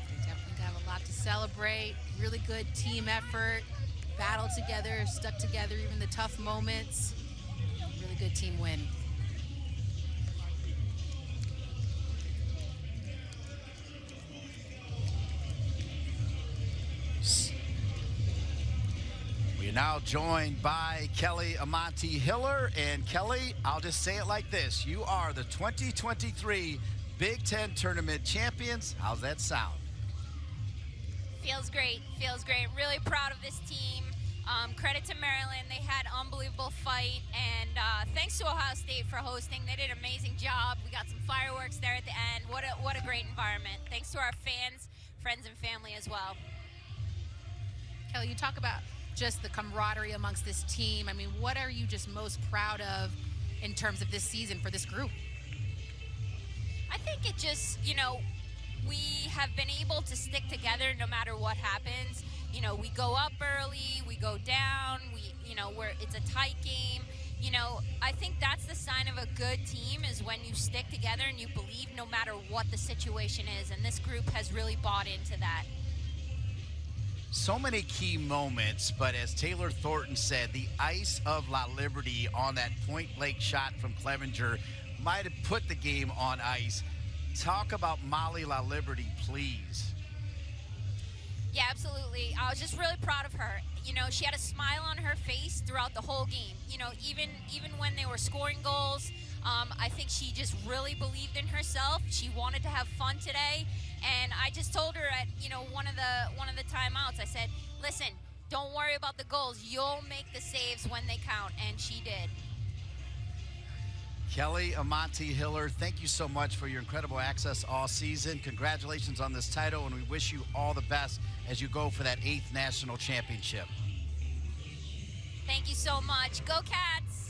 Speaker 2: They definitely have a lot to celebrate. Really good team effort, battled together, stuck together, even the tough moments. Really good team win.
Speaker 1: We are now joined by Kelly Amonte-Hiller. And Kelly, I'll just say it like this. You are the 2023 Big Ten Tournament champions. How's that sound?
Speaker 4: Feels great, feels great. Really proud of this team. Credit to Maryland, they had unbelievable fight, and thanks to Ohio State for hosting. They did an amazing job. We got some fireworks there at the end. What a great environment. Thanks to our fans, friends, and family as well.
Speaker 2: Kelly, you talk about just the camaraderie amongst this team. I mean, what are you just most proud of in terms of this season for this group?
Speaker 4: I think it just, we have been able to stick together no matter what happens. We go up early, we go down, it's a tight game. I think that's the sign of a good team, is when you stick together and you believe no matter what the situation is, and this group has really bought into that.
Speaker 1: So many key moments, but as Taylor Thornton said, the ice of La Liberty on that point-blank shot from Clevenger might have put the game on ice. Talk about Molly La Liberty, please.
Speaker 4: Yeah, absolutely. I was just really proud of her. She had a smile on her face throughout the whole game. Even when they were scoring goals, I think she just really believed in herself. She wanted to have fun today, and I just told her at one of the timeouts, I said, "Listen, don't worry about the goals. You'll make the saves when they count," and she did.
Speaker 1: Kelly Amonte-Hiller, thank you so much for your incredible access all season. Congratulations on this title, and we wish you all the best as you go for that 8th national championship.
Speaker 4: Thank you so much. Go Cats!